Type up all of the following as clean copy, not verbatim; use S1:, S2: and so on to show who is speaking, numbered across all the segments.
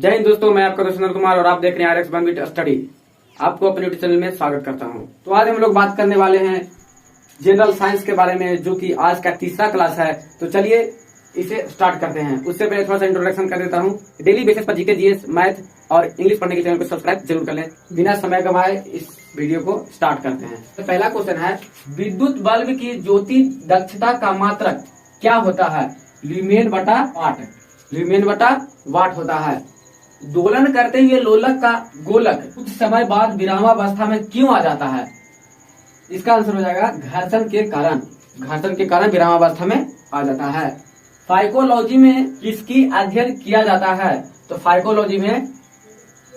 S1: जय हिंद दोस्तों, मैं आपका रोशन कुमार और आप देख रहे हैं RX 1 बीट स्टडी। आपको अपने यूट्यूब चैनल में स्वागत करता हूं। तो आज हम लोग बात करने वाले हैं जनरल साइंस के बारे में, जो कि आज का तीसरा क्लास है। तो चलिए इसे स्टार्ट करते हैं। उससे पहले थोड़ा सा इंट्रोडक्शन कर देता हूँ। डेली बेसिस पर जीके, जीएस, मैथ और इंग्लिश पढ़ने के चैनल को सब्सक्राइब जरूर कर लें। बिना समय गंवाए इस वीडियो को स्टार्ट करते हैं। तो पहला क्वेश्चन है, विद्युत बल्ब की ज्योति दक्षता का मात्रक क्या होता है? ल्यूमेन बटा वाट। ल्यूमेन बटा वाट होता है। दोलन करते हुए लोलक का गोलक कुछ समय बाद विरामावस्था में क्यों आ जाता है? इसका आंसर हो जाएगा घर्षण के कारण। घर्षण के कारण विरामावस्था में आ जाता है। साइकोलॉजी में किसकी अध्ययन किया जाता है? तो साइकोलॉजी में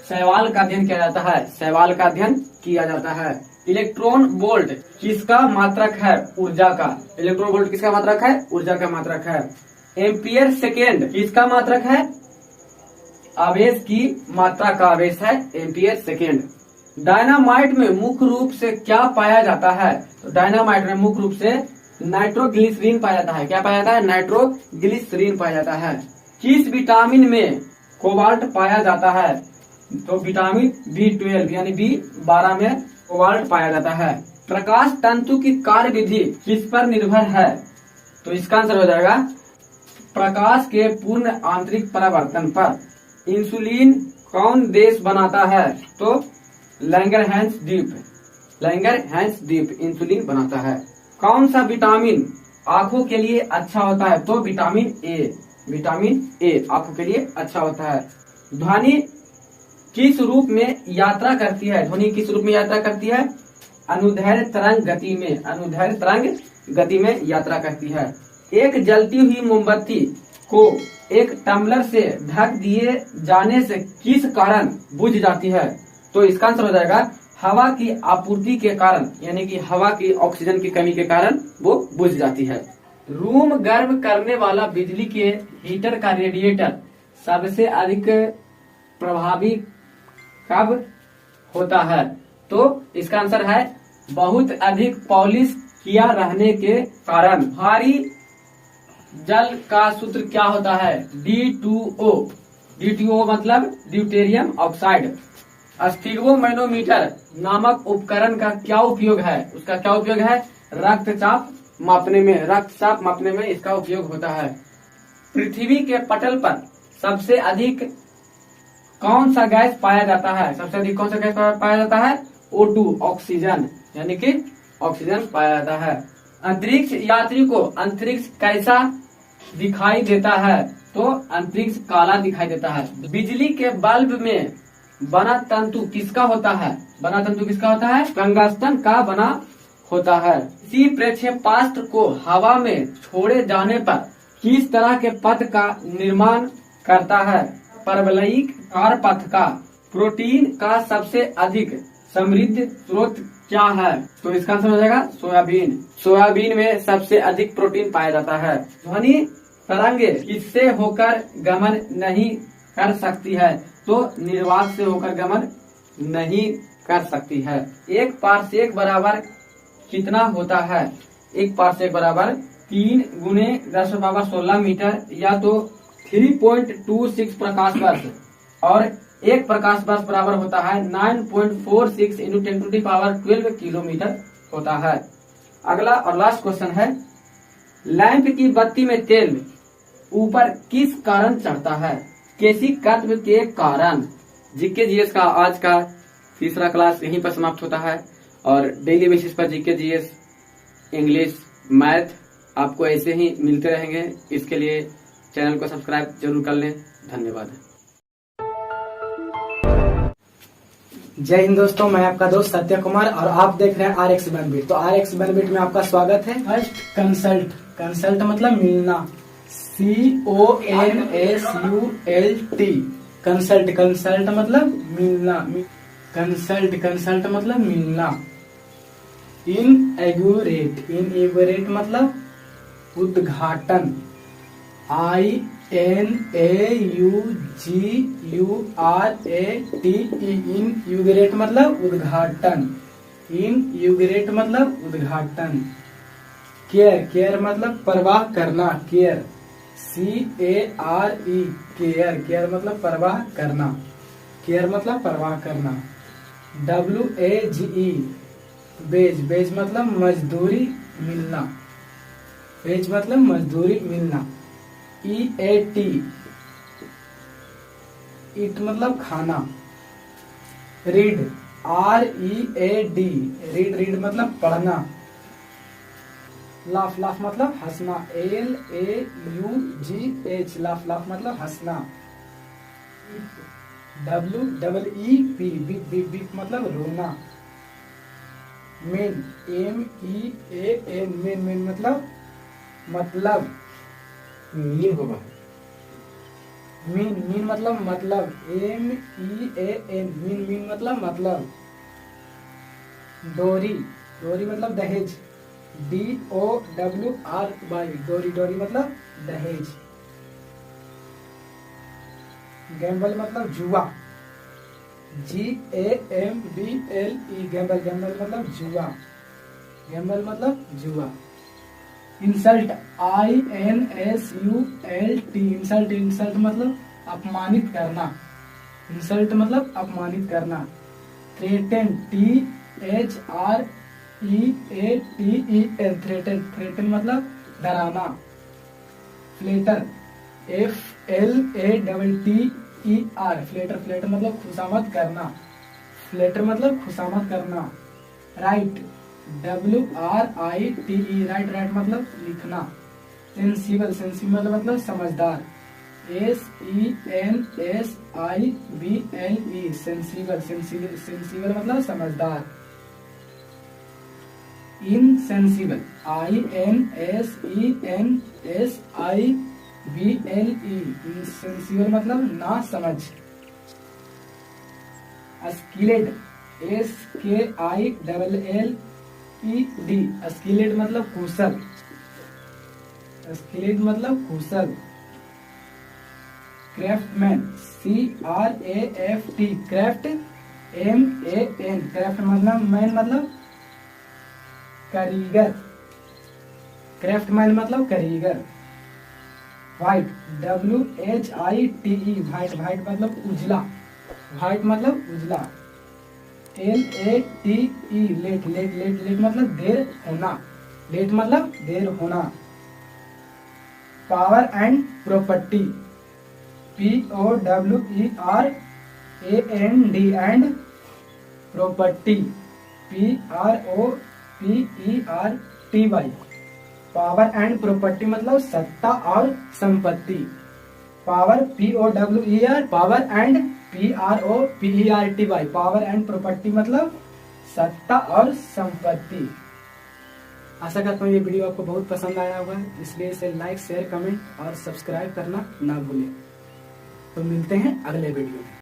S1: शैवाल का अध्ययन किया जाता है। शैवाल का अध्ययन किया जाता है। इलेक्ट्रॉन वोल्ट किसका मात्रक है? ऊर्जा का। इलेक्ट्रॉन वोल्ट किसका मात्रक है? ऊर्जा का मात्रक है। एम्पियर सेकेंड किसका मात्रक है? आवेश की मात्रा का आवेश है एम्पियर सेकेंड। डायनामाइट में मुख्य रूप से क्या पाया जाता है? तो डायनामाइट में मुख्य रूप से नाइट्रोग्लिसरीन पाया जाता है। क्या पाया जाता है? नाइट्रोग्लिसरीन पाया जाता है। किस विटामिन में कोबाल्ट पाया जाता है? तो विटामिन B12 यानी B12 में कोबाल्ट पाया जाता है। प्रकाश तंतु की कार्य विधि किस पर निर्भर है? तो इसका आंसर हो जाएगा प्रकाश के पूर्ण आंतरिक परावर्तन पर। इंसुलिन कौन देश बनाता है? तो लैंगरहैंस द्वीप। लैंगरहैंस द्वीप इंसुलिन बनाता है। कौन सा विटामिन आंखों के लिए अच्छा होता है? तो विटामिन ए। विटामिन ए आंखों के लिए अच्छा होता है। ध्वनि किस रूप में यात्रा करती है? ध्वनि किस रूप में यात्रा करती है? अनुदैर्घ्य तरंग गति में। अनुदैर्घ्य तरंग गति में यात्रा करती है। एक जलती हुई मोमबत्ती को एक टम्बलर से ढक दिए जाने से किस कारण बुझ जाती है? तो इसका आंसर हो जाएगा हवा की आपूर्ति के कारण, यानी कि हवा की ऑक्सीजन की कमी के कारण वो बुझ जाती है। रूम गर्म करने वाला बिजली के हीटर का रेडिएटर सबसे अधिक प्रभावी कब होता है? तो इसका आंसर है बहुत अधिक पॉलिश किया रहने के कारण। भारी जल का सूत्र क्या होता है? D2O। D2O मतलब ड्यूटेरियम ऑक्साइड। स्फिग्मोमैनोमीटर नामक उपकरण का क्या उपयोग है? उसका क्या उपयोग है? रक्तचाप मापने में। रक्तचाप मापने में इसका उपयोग होता है। पृथ्वी के पटल पर सबसे अधिक कौन सा गैस पाया जाता है? सबसे अधिक कौन सा गैस पाया जाता है? O2 ऑक्सीजन, यानी कि ऑक्सीजन पाया जाता है। अंतरिक्ष यात्री को अंतरिक्ष कैसा दिखाई देता है? तो अंतरिक्ष काला दिखाई देता है। बिजली के बल्ब में बना तंतु किसका होता है? बना तंतु किसका होता है? टंगस्टन का बना होता है। इसी प्रक्षेपास्त्र को हवा में छोड़े जाने पर किस तरह के पथ का निर्माण करता है? परवलयिक कारपथ का। प्रोटीन का सबसे अधिक समृद्ध स्रोत क्या है? तो इसका आंसर हो जाएगा सोयाबीन। सोयाबीन में सबसे अधिक प्रोटीन पाया जाता है। ध्वनि तरंगे किससे होकर गमन नहीं कर सकती है? तो निर्वात से होकर गमन नहीं कर सकती है। एक पारसेक बराबर कितना होता है? एक पारसेक बराबर 3 गुने 10⁻16 मीटर, या तो 3.26 प्रकाश वर्ष, और एक प्रकाश वर्ष बराबर होता है 9.46 × 10⁻12 किलोमीटर होता है। अगला और लास्ट क्वेश्चन है, लैंप की बत्ती में तेल ऊपर किस कारण चढ़ता है? केशिकत्व के कारण। जीके जीएस का आज का तीसरा क्लास यहीं पर समाप्त होता है। और डेली बेसिस पर जीके जीएस, इंग्लिश, मैथ आपको ऐसे ही मिलते रहेंगे। इसके लिए चैनल को सब्सक्राइब जरूर कर लें। धन्यवाद।
S2: जय हिंद दोस्तों, मैं आपका दोस्त सत्य कुमार और आप देख रहे हैं RX 1 बीट। तो RX 1 बीट में आपका स्वागत है। First consult. कंसल्ट मतलब मिलना। CONSULT। कंसल्ट। कंसल्ट मतलब मिलना। कंसल्ट। कंसल्ट मतलब मिलना। इनएगुरेट। इनएगुरेट मतलब उद्घाटन। INAUGURATE। इनयूगरेट मतलब उद्घाटन। इनयूगरेट मतलब उद्घाटन। केयर। केयर मतलब परवाह करना। केयर। CARE केयर, केयर मतलब परवाह करना, केयर मतलब परवाह करना। WAGE बेज, बेज मतलब मजदूरी मिलना, बेज मतलब मजदूरी मिलना। EAT ईट मतलब खाना। रीड READ रीड, रीड मतलब पढ़ना। लाफ, लाफ मतलब हंसना। LAUGH लाफ, लाफ मतलब हंसना। WEEP बीप, बीप, बीप मतलब रोना। मेन MEAN मेन, मेन मतलब
S1: मीन होगा।
S2: मीन, मीन मतलब मतलब। MEAN मीन, मीन मतलब मतलब। डोरी, डोरी मतलब दहेज। DOWRY डोरी, डोरी मतलब दहेज। गैम्बल मतलब जुआ। GAMBLE गैम्बल, गैम्बल मतलब जुआ, गैम्बल मतलब जुआ। इंसल्ट INSULT इंसल्ट, इंसल्ट मतलब अपमानित करना, इंसल्ट मतलब अपमानित करना। थ्रेटन THREATEN थ्रेटन, थ्रेटन मतलब डराना। फ्लेटर FLATTER फ्लेटर, फ्लेटर मतलब खुशामद करना, फ्लेटर मतलब खुशामद करना। राइट WRITE राइट, राइट मतलब लिखना। सेंसिबल, सेंसिबल मतलब समझदार। SENSIBLE सेंसिबल, सेंसिबल, सेंसिबल मतलब समझदार। इनसेंसिबल INSENSIBLE इनसेंसिबल मतलब ना समझ। स्किलेड SKILLED स्किलेड मतलब कुशल, स्किलेड मतलब कुशल। Craftsman CRAFT craft MAN craft मतलब मैन मतलब कारीगर, क्राफ्टमैन मतलब कारीगर। व्हाइट WHITE व्हाइट, व्हाइट मतलब उजला, व्हाइट मतलब उजला। LATE late, late, late, late मतलब देर होना, लेट मतलब देर होना। Power and property POWERAND and property PROPERTY power and property मतलब सत्ता और संपत्ति। Power POWER power and PROPERTY power and property मतलब सत्ता और संपत्ति। आशा करता हूँ ये वीडियो आपको बहुत पसंद आया होगा, इसलिए इसे लाइक, शेयर, कमेंट और सब्सक्राइब करना ना भूलें। तो मिलते हैं अगले वीडियो में।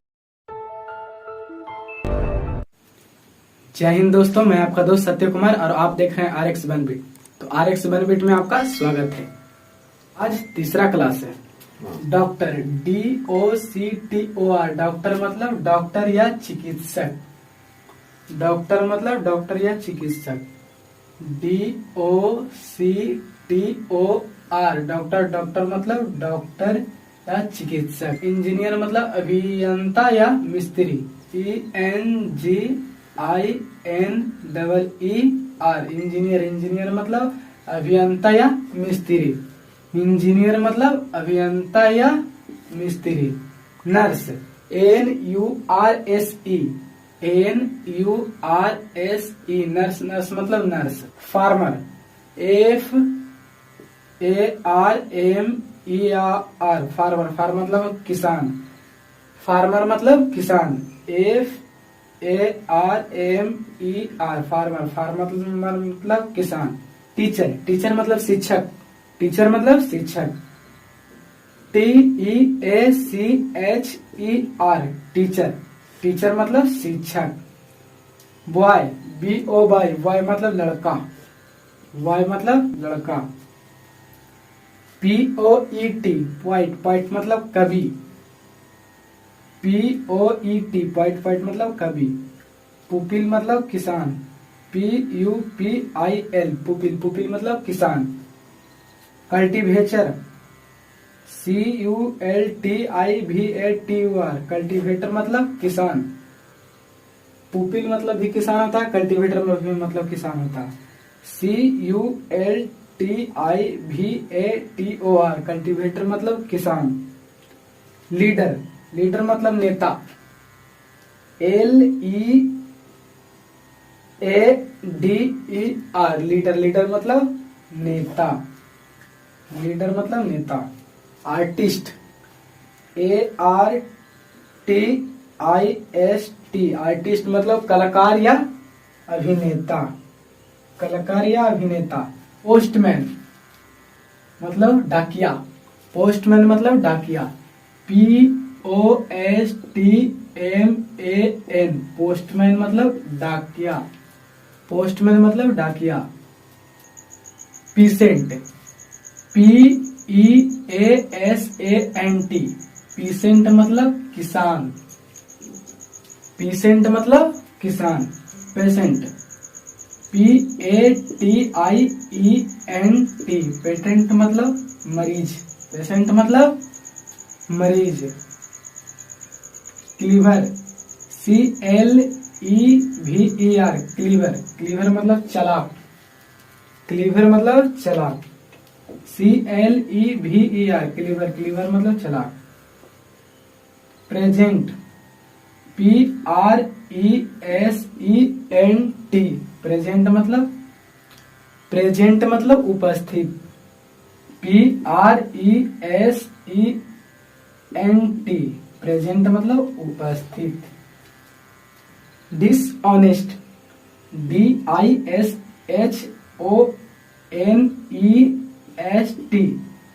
S2: जय हिंद दोस्तों, मैं आपका दोस्त सत्य कुमार और आप देख रहे हैं RX बेनिफिट। तो RX बेनिफिट में आपका स्वागत है। आज तीसरा क्लास है। डॉक्टर DOCTOR डॉक्टर मतलब डॉक्टर या चिकित्सक, डॉक्टर मतलब डॉक्टर या चिकित्सक। DOCTOR डॉक्टर, डॉक्टर मतलब डॉक्टर या चिकित्सक। इंजीनियर मतलब अभियंता या मिस्त्री। ENGINEER इंजीनियर, इंजीनियर मतलब अभियंता या मिस्त्री, इंजीनियर मतलब अभियंता या मिस्त्री। नर्स NURSE नर्स, नर्स मतलब nurse. Farmer FARMER farmer, farmer मतलब किसान, फार्मर मतलब किसान। FARMER फार्मर, फार्मर मतलब किसान। टीचर, टीचर मतलब शिक्षक, टीचर मतलब शिक्षक। TEACHER टीचर, टीचर मतलब शिक्षक। बॉय BOY बॉय मतलब लड़का, बॉय मतलब लड़का। POET पोइट, पोइट मतलब कवि, POET पोइट, पोइट मतलब कवि। पुपिल मतलब किसान, PUPIL पुपिल, पुपिल मतलब किसान। कल्टीवेटर CULTIVATOR कल्टीवेटर मतलब किसान। पुपिल मतलब भी किसान होता है, कल्टीवेटर में भी मतलब किसान होता है। CULTIVATOR कल्टीवेटर मतलब किसान। लीडर, लीडर मतलब नेता। LEADER लीडर, लीडर मतलब नेता, लीडर मतलब नेता। आर्टिस्ट, ARTIST आर्टिस्ट मतलब कलाकार या अभिनेता, कलाकार या अभिनेता। पोस्टमैन मतलब डाकिया, पोस्टमैन मतलब डाकिया। POSTMAN पोस्टमैन मतलब डाकिया, पोस्टमैन मतलब डाकिया। पीसेंट, PEASANT पीसेंट मतलब किसान, पीसेंट मतलब किसान। पेशेंट, PATIENT पेटेंट मतलब मरीज, पेशेंट मतलब मरीज। क्लीवर, CLEVER क्लीवर, क्लीवर मतलब चालाक, क्लीवर मतलब चालाक। CLEVER क्लीवर, क्लीवर मतलब चालाक। प्रेजेंट, PRESENT प्रेजेंट मतलब, प्रेजेंट मतलब उपस्थित। PRESENT प्रेजेंट मतलब उपस्थित। डिसऑनेस्ट, DISHONEST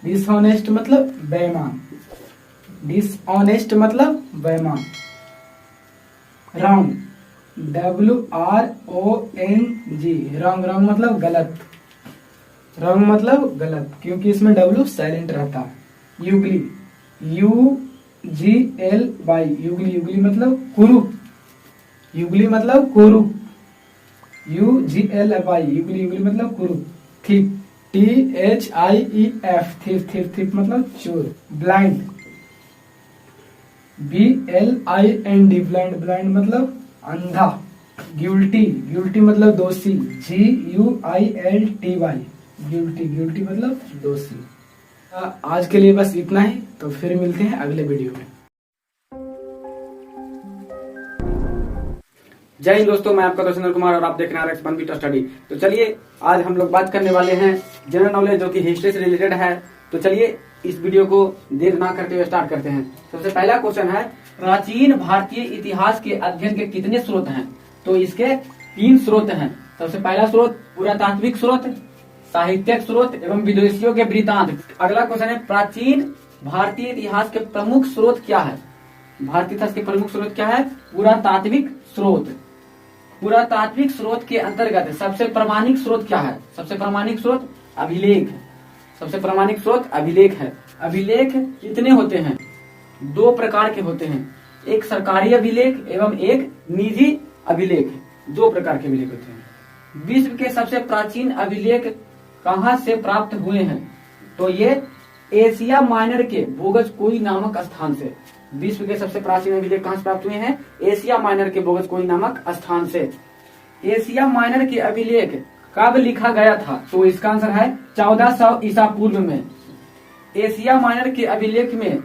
S2: डिसऑनेस्ट मतलब बेईमान, डिसऑनेस्ट मतलब बेईमान। रॉन्ग, WRONG रॉन्ग, रॉन्ग मतलब गलत, रॉन्ग मतलब गलत क्योंकि इसमें W साइलेंट रहता है। युगली, UGLY युगली, युगली मतलब कुरूप, युगली मतलब कुरूप। UGLY युगली, युगली मतलब कुरूप। थिप, THIEF थिप, थिप थिप मतलब चोर। ब्लाइंड, BLIND ब्लाइंड, ब्लाइंड मतलब अंधा। गिल्टी, गिल्टी मतलब दोषी। GUILTY गिल्टी, गिल्टी मतलब दोषी। आज के लिए बस इतना ही, तो फिर मिलते हैं अगले वीडियो में।
S1: जय हिंद दोस्तों, मैं आपका दोस्त कुमार और आप देख रहे हैं RX BANVITA स्टडी। तो चलिए आज हम लोग बात करने वाले हैं जनरल नॉलेज जो कि हिस्ट्री से रिलेटेड है। तो चलिए इस वीडियो को देर ना करते हुए स्टार्ट करते हैं। सबसे पहला क्वेश्चन है, प्राचीन भारतीय इतिहास के अध्ययन के कितने स्रोत हैं? तो इसके 3 स्रोत हैं। सबसे पहला स्रोत पुरातात्विक स्रोत, साहित्यिक स्रोत एवं विदेशियों के वृत्तांत। अगला क्वेश्चन है, प्राचीन भारतीय इतिहास के प्रमुख स्रोत क्या है? भारतीय इतिहास के प्रमुख स्रोत क्या है? पुरातात्विक स्रोत। पुरातात्विक स्रोत के अंतर्गत सबसे प्रामाणिक स्रोत क्या है? सबसे प्रामाणिक स्रोत अभिलेख, सबसे प्रामाणिक स्रोत अभिलेख है। अभिलेख कितने होते हैं? 2 प्रकार के होते हैं, एक सरकारी अभिलेख एवं एक निजी अभिलेख। 2 प्रकार के अभिलेख होते हैं। विश्व के सबसे प्राचीन अभिलेख कहाँ से प्राप्त हुए हैं? तो ये एशिया माइनर के बोगजकोई नामक स्थान से। विश्व के सबसे प्राचीन अभिलेख कहाँ से प्राप्त हुए हैं? एशिया माइनर के बोगजकोई नामक स्थान से। एशिया माइनर के अभिलेख कब लिखा गया था? तो इसका आंसर है 1400 ईसा पूर्व में। एशिया माइनर के अभिलेख में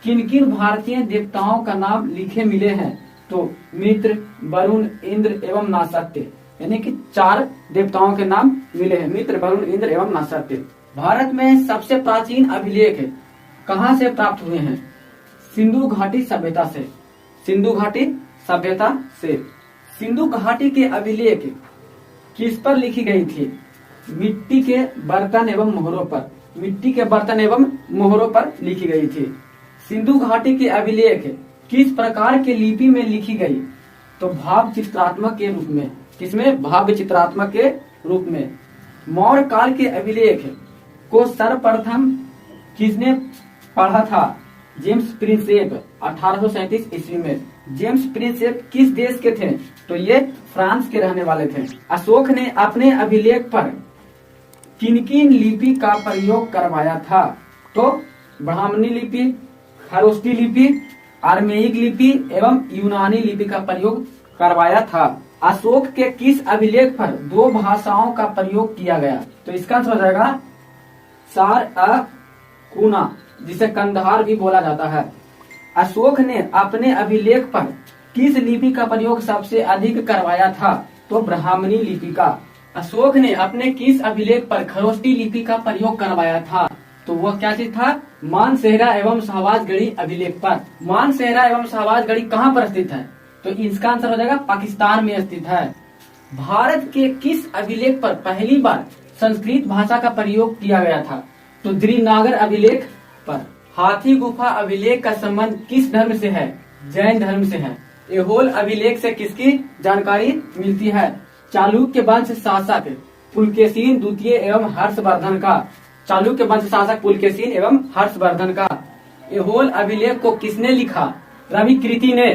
S1: किन किन भारतीय देवताओं का नाम लिखे मिले हैं? तो मित्र, वरुण, इंद्र एवं नासत्य, यानी कि 4 देवताओं के नाम मिले हैं, मित्र, वरुण, इंद्र एवं नासत्य। भारत में सबसे प्राचीन अभिलेख कहाँ से प्राप्त हुए हैं? सिंधु घाटी सभ्यता से। सिंधु घाटी सभ्यता से। सिंधु घाटी के अभिलेख किस पर लिखी गई थी? मिट्टी के बर्तन एवं मोहरों पर। मिट्टी के बर्तन एवं मोहरों पर लिखी गई थी। सिंधु घाटी के अभिलेख किस प्रकार के लिपि में लिखी गई? तो भाव चित्रात्मक के रूप में। किसमें? भाव चित्रात्मक के रूप में। मौर्य काल के अभिलेख को सर्वप्रथम किसने पढ़ा था? जेम्स प्रिंसेप 1837 ईस्वी में। जेम्स प्रिंसेप किस देश के थे? तो ये फ्रांस के रहने वाले थे। अशोक ने अपने अभिलेख पर किन किन लिपि का प्रयोग करवाया था? तो ब्राह्मणी लिपि, खरोष्टी लिपि, आर्मेयिक लिपि एवं यूनानी लिपि का प्रयोग करवाया था। अशोक के किस अभिलेख पर 2 भाषाओं का प्रयोग किया गया? तो इसका आंसर हो जाएगा सार अ कूना, जिसे कंधार भी बोला जाता है। अशोक ने अपने अभिलेख पर किस लिपि का प्रयोग सबसे अधिक करवाया था? तो ब्राह्मणी लिपि का। अशोक ने अपने किस अभिलेख पर खरोष्टी लिपि का प्रयोग करवाया था? तो वह क्या चीज था? मानसेहरा एवं शाहबाजगढ़ी अभिलेख पर। मानसेहरा एवं शाहबाजगढ़ी कहाँ पर स्थित है? तो इसका आंसर हो जाएगा पाकिस्तान में स्थित है। भारत के किस अभिलेख पर पहली बार संस्कृत भाषा का प्रयोग किया गया था? तो देवनागरी अभिलेख पर। हाथी गुफा अभिलेख का संबंध किस धर्म से है? जैन धर्म से है। ऐहोल अभिलेख से किसकी जानकारी मिलती है? चालुक्य वंश शासक पुलकेशिन द्वितीय एवं हर्षवर्धन का। चालुक्य वंश शासक पुलकेशिन एवं हर्षवर्धन का। ऐहोल अभिलेख को किसने लिखा? रविकृति ने।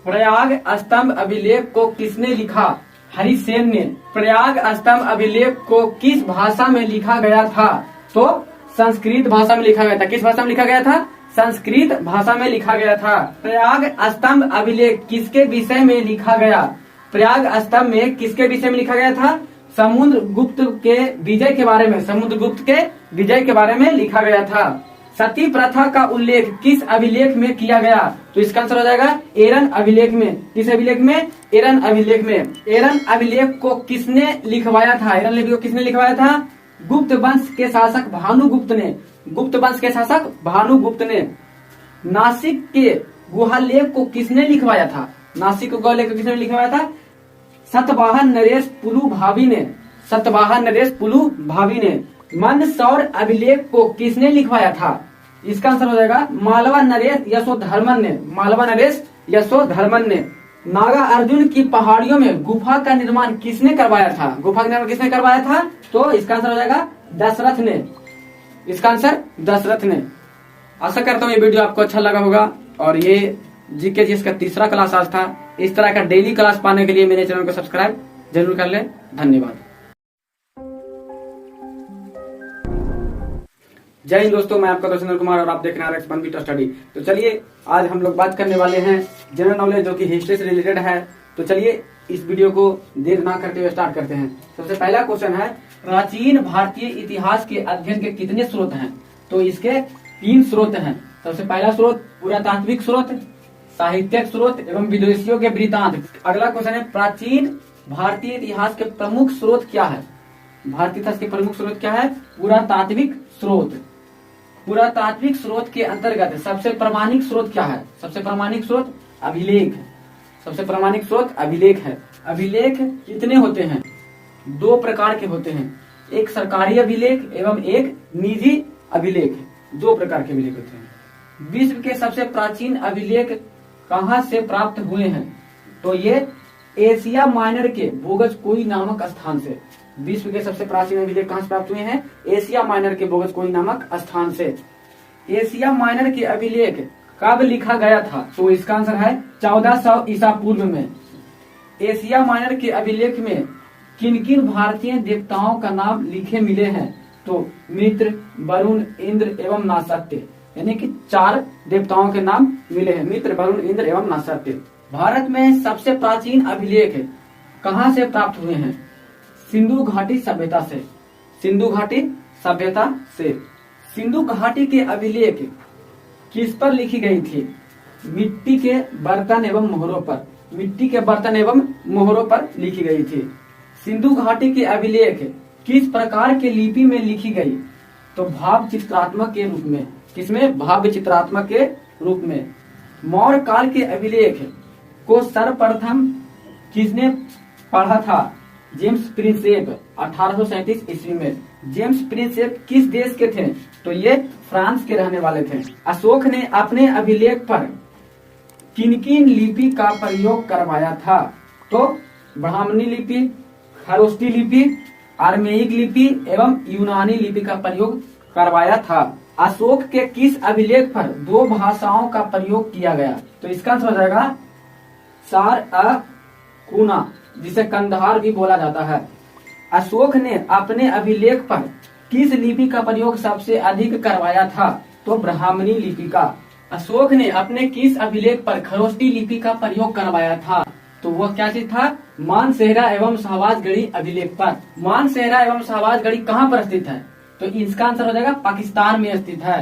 S1: प्रयाग स्तंभ अभिलेख को किसने लिखा? हरिसेन ने। प्रयाग स्तंभ अभिलेख को किस भाषा में लिखा गया था? तो संस्कृत भाषा में लिखा गया था। किस भाषा में लिखा गया था? संस्कृत भाषा में लिखा गया था। प्रयाग स्तंभ अभिलेख किसके विषय में लिखा गया? प्रयाग स्तंभ में किसके विषय में लिखा गया था? समुद्रगुप्त के विजय के बारे में। समुद्रगुप्त के विजय के बारे में लिखा गया था। सती प्रथा का उल्लेख किस अभिलेख में किया गया? तो इसका आंसर हो जाएगा एरन अभिलेख में। किस अभिलेख में? एरन अभिलेख में। एरन अभिलेख को किसने लिखवाया था? एरन लिपि को किसने लिखवाया था? गुप्त वंश के शासक भानुगुप्त ने। गुप्त वंश के शासक भानुगुप्त ने। नासिक के गुहालेख को किसने लिखवाया था? नासिक के गुहालेख को किसने लिखवाया था? सतवाहन नरेश पुलु भाभी ने। सतवाहन नरेश पुलु भाभी ने। मंदसौर अभिलेख को किसने लिखवाया था? इसका आंसर हो जाएगा मालवा नरेश यशोधर्मन ने। मालवा नरेश यशोधर्मन ने। नागा अर्जुन की पहाड़ियों में गुफा का निर्माण किसने करवाया था? गुफा का निर्माण किसने करवाया था? तो इसका आंसर हो जाएगा दशरथ ने। इसका आंसर दशरथ ने। आशा करता हूँ ये वीडियो आपको अच्छा लगा होगा और ये जीके जीएस का तीसरा क्लास आज था। इस तरह का डेली क्लास पाने के लिए मेरे चैनल को सब्सक्राइब जरूर कर लें। धन्यवाद। जय हिंद दोस्तों, मैं आपका दोस्त सुनील कुमार और आप देख रहे हैं आरएक्स बंबिट स्टडी। तो चलिए आज हम लोग बात करने वाले हैं जनरल नॉलेज जो कि हिस्ट्री से रिलेटेड है। तो चलिए इस वीडियो को देर ना करते हुए स्टार्ट करते हैं। सबसे पहला क्वेश्चन है, प्राचीन भारतीय इतिहास के अध्ययन के कितने स्रोत हैं? तो इसके 3 स्रोत हैं। सबसे पहला स्रोत पुरातात्विक स्रोत, साहित्यिक स्रोत एवं विदेशियों के वृत्तांत। अगला क्वेश्चन है, प्राचीन भारतीय इतिहास के प्रमुख स्रोत क्या है? भारतीय इतिहास के प्रमुख स्रोत क्या है? पुरातात्विक स्रोत। पुरातात्विक स्रोत के अंतर्गत सबसे प्रामाणिक स्रोत क्या है? सबसे प्रामाणिक स्रोत अभिलेख। सबसे प्रामाणिक स्रोत अभिलेख है। अभिलेख कितने होते हैं? 2 प्रकार के होते हैं, एक सरकारी अभिलेख एवं एक निजी अभिलेख। 2 प्रकार के अभिलेख होते हैं। विश्व के सबसे प्राचीन अभिलेख कहाँ से प्राप्त हुए हैं? तो ये एशिया माइनर के बोगजकोई नामक स्थान से। विश्व के सबसे प्राचीन अभिलेख कहाँ से प्राप्त हुए हैं? एशिया माइनर के बोगजकोई नामक स्थान से। एशिया माइनर के अभिलेख कब लिखा गया था? तो इसका आंसर है 1400 ईसा पूर्व में। एशिया माइनर के अभिलेख में किन किन भारतीय देवताओं का नाम लिखे मिले हैं? तो मित्र, वरुण, इंद्र एवं नासत्य, यानी कि 4 देवताओं के नाम मिले हैं, मित्र, वरुण, इंद्र एवं नासत्य। भारत में सबसे प्राचीन अभिलेख कहाँ से प्राप्त हुए हैं? सिंधु घाटी सभ्यता से। सिंधु घाटी सभ्यता से। सिंधु घाटी के अभिलेख किस पर लिखी गई थी? मिट्टी के बर्तन एवं मोहरों पर। मिट्टी के बर्तन एवं मोहरों पर लिखी गई थी। सिंधु घाटी के अभिलेख किस प्रकार के लिपि में लिखी गई? तो भाव चित्रात्मक के रूप में। किसमें? भाव चित्रात्मक के रूप में। मौर्य काल के अभिलेख को सर्वप्रथम किसने पढ़ा था? जेम्स प्रिंसेप 1837 ईस्वी में। जेम्स प्रिंसेप किस देश के थे? तो ये फ्रांस के रहने वाले थे। अशोक ने अपने अभिलेख पर किन किन लिपि का प्रयोग करवाया था? तो ब्राह्मणी लिपि, खरोष्टी लिपि, आर्मेयिक लिपि एवं यूनानी लिपि का प्रयोग करवाया था। अशोक के किस अभिलेख पर 2 भाषाओं का प्रयोग किया गया? तो इसका आंसर हो जाएगा सार अ कूना, जिसे कंधार भी बोला जाता है। अशोक ने अपने अभिलेख पर किस लिपि का प्रयोग सबसे अधिक करवाया था? तो ब्राह्मणी लिपि का। अशोक ने अपने किस अभिलेख पर खरोष्टी लिपि का प्रयोग करवाया था? तो वह क्या चीज था? मानसेहरा एवं शाहबाजगढ़ी अभिलेख पर। मानसेहरा एवं शाहबाजगढ़ी कहाँ पर स्थित है? तो इसका आंसर हो जाएगा पाकिस्तान में स्थित है।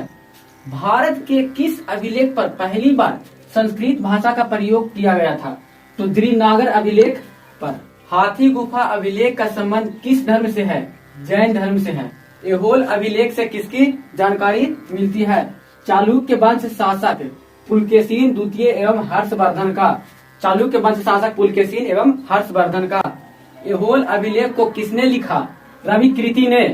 S1: भारत के किस अभिलेख पर पहली बार संस्कृत भाषा का प्रयोग किया गया था? तो देवनागरी अभिलेख पर। हाथी गुफा अभिलेख का संबंध किस धर्म से है? जैन धर्म से है। ऐहोल अभिलेख से किसकी जानकारी मिलती है? चालुक्य वंश शासक पुलकेशिन द्वितीय एवं हर्षवर्धन का। चालुक्य वंश शासक पुलकेशिन एवं हर्षवर्धन का। ऐहोल अभिलेख को किसने लिखा? रविकृति ने।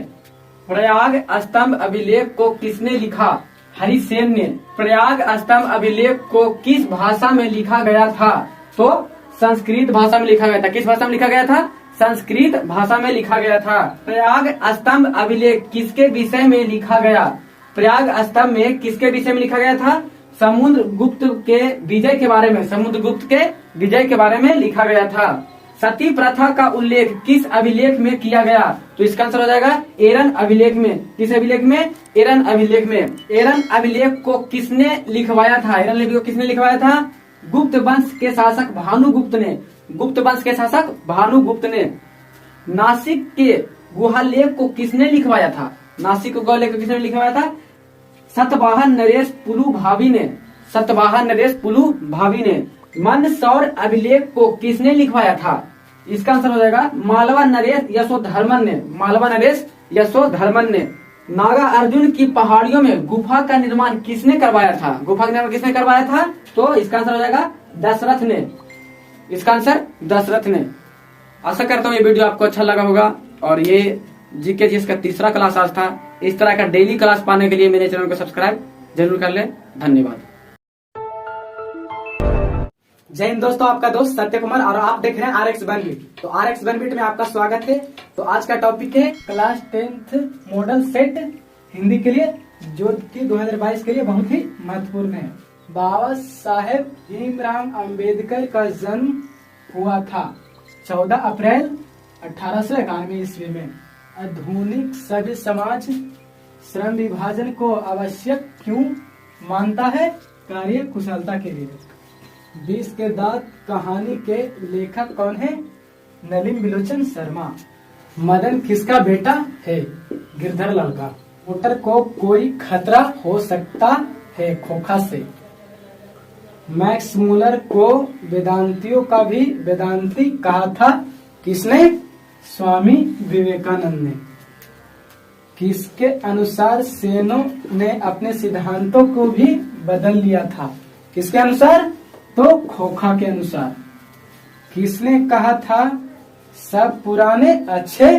S1: प्रयाग स्तंभ अभिलेख को किसने लिखा? हरिसेन ने। प्रयाग स्तंभ अभिलेख को किस भाषा में लिखा गया था? तो संस्कृत भाषा में लिखा गया था। किस भाषा में लिखा गया था? संस्कृत भाषा में लिखा गया था। प्रयाग स्तंभ अभिलेख किसके विषय में लिखा गया? प्रयाग स्तंभ में किसके विषय में लिखा गया था? समुद्रगुप्त के विजय के बारे में। समुद्रगुप्त के विजय के बारे में लिखा गया था। सती प्रथा का उल्लेख किस अभिलेख में किया गया? तो इसका आंसर हो जाएगा एरन अभिलेख में। किस अभिलेख में? एरन अभिलेख में। एरन अभिलेख को किसने लिखवाया था? एरन लिपि को किसने लिखवाया था? गुप्त वंश के शासक भानुगुप्त ने। गुप्त वंश के शासक भानुगुप्त ने। नासिक के गुहालेख को किसने लिखवाया था? नासिक के गुहालेख को किसने लिखवाया था? सतवाहन नरेश पुलु भाभी ने। सतवाहन नरेश पुलु भाभी ने। मंदसौर अभिलेख को किसने लिखवाया था? इसका आंसर हो जाएगा मालवा नरेश यशोधर्मन ने। मालवा नरेश यशोधर्मन ने। नागा अर्जुन की पहाड़ियों में गुफा का निर्माण किसने करवाया था? गुफा का निर्माण किसने करवाया था? तो इसका आंसर हो जाएगा दशरथ ने। इसका आंसर दशरथ ने। आशा करता हूँ ये वीडियो आपको अच्छा लगा होगा और ये जीके जी का तीसरा क्लास आज था। इस तरह का डेली क्लास पाने के लिए मेरे चैनल को सब्सक्राइब जरूर कर लें। धन्यवाद।
S2: जय हिंद दोस्तों, आपका दोस्त सत्य कुमार और आप देख रहे हैं RX बनबिट। तो RX बनबिट में आपका स्वागत है। तो आज का टॉपिक है class 10th model set Hindi के लिए, जो कि 2022 के लिए बहुत ही महत्वपूर्ण है। बाबा साहेब भीमराव अंबेडकर का जन्म हुआ था 14 अप्रैल 1891 ईस्वी में। आधुनिक सभ्य समाज श्रम विभाजन को आवश्यक क्यों मानता है? कार्य कुशलता के लिए। 20 के दांत कहानी के लेखक कौन है? नलिन बिलोचन शर्मा। मदन किसका बेटा है? गिरधर लाल का। वोटर को कोई खतरा हो सकता है खोखा से। मैक्स मूलर को वेदांतियों का भी वेदांती कहा था किसने? स्वामी विवेकानंद ने। किसके अनुसार सेनों ने अपने सिद्धांतों को भी बदल लिया था? किसके अनुसार? तो खोखा के अनुसार। किसने कहा था सब पुराने अच्छे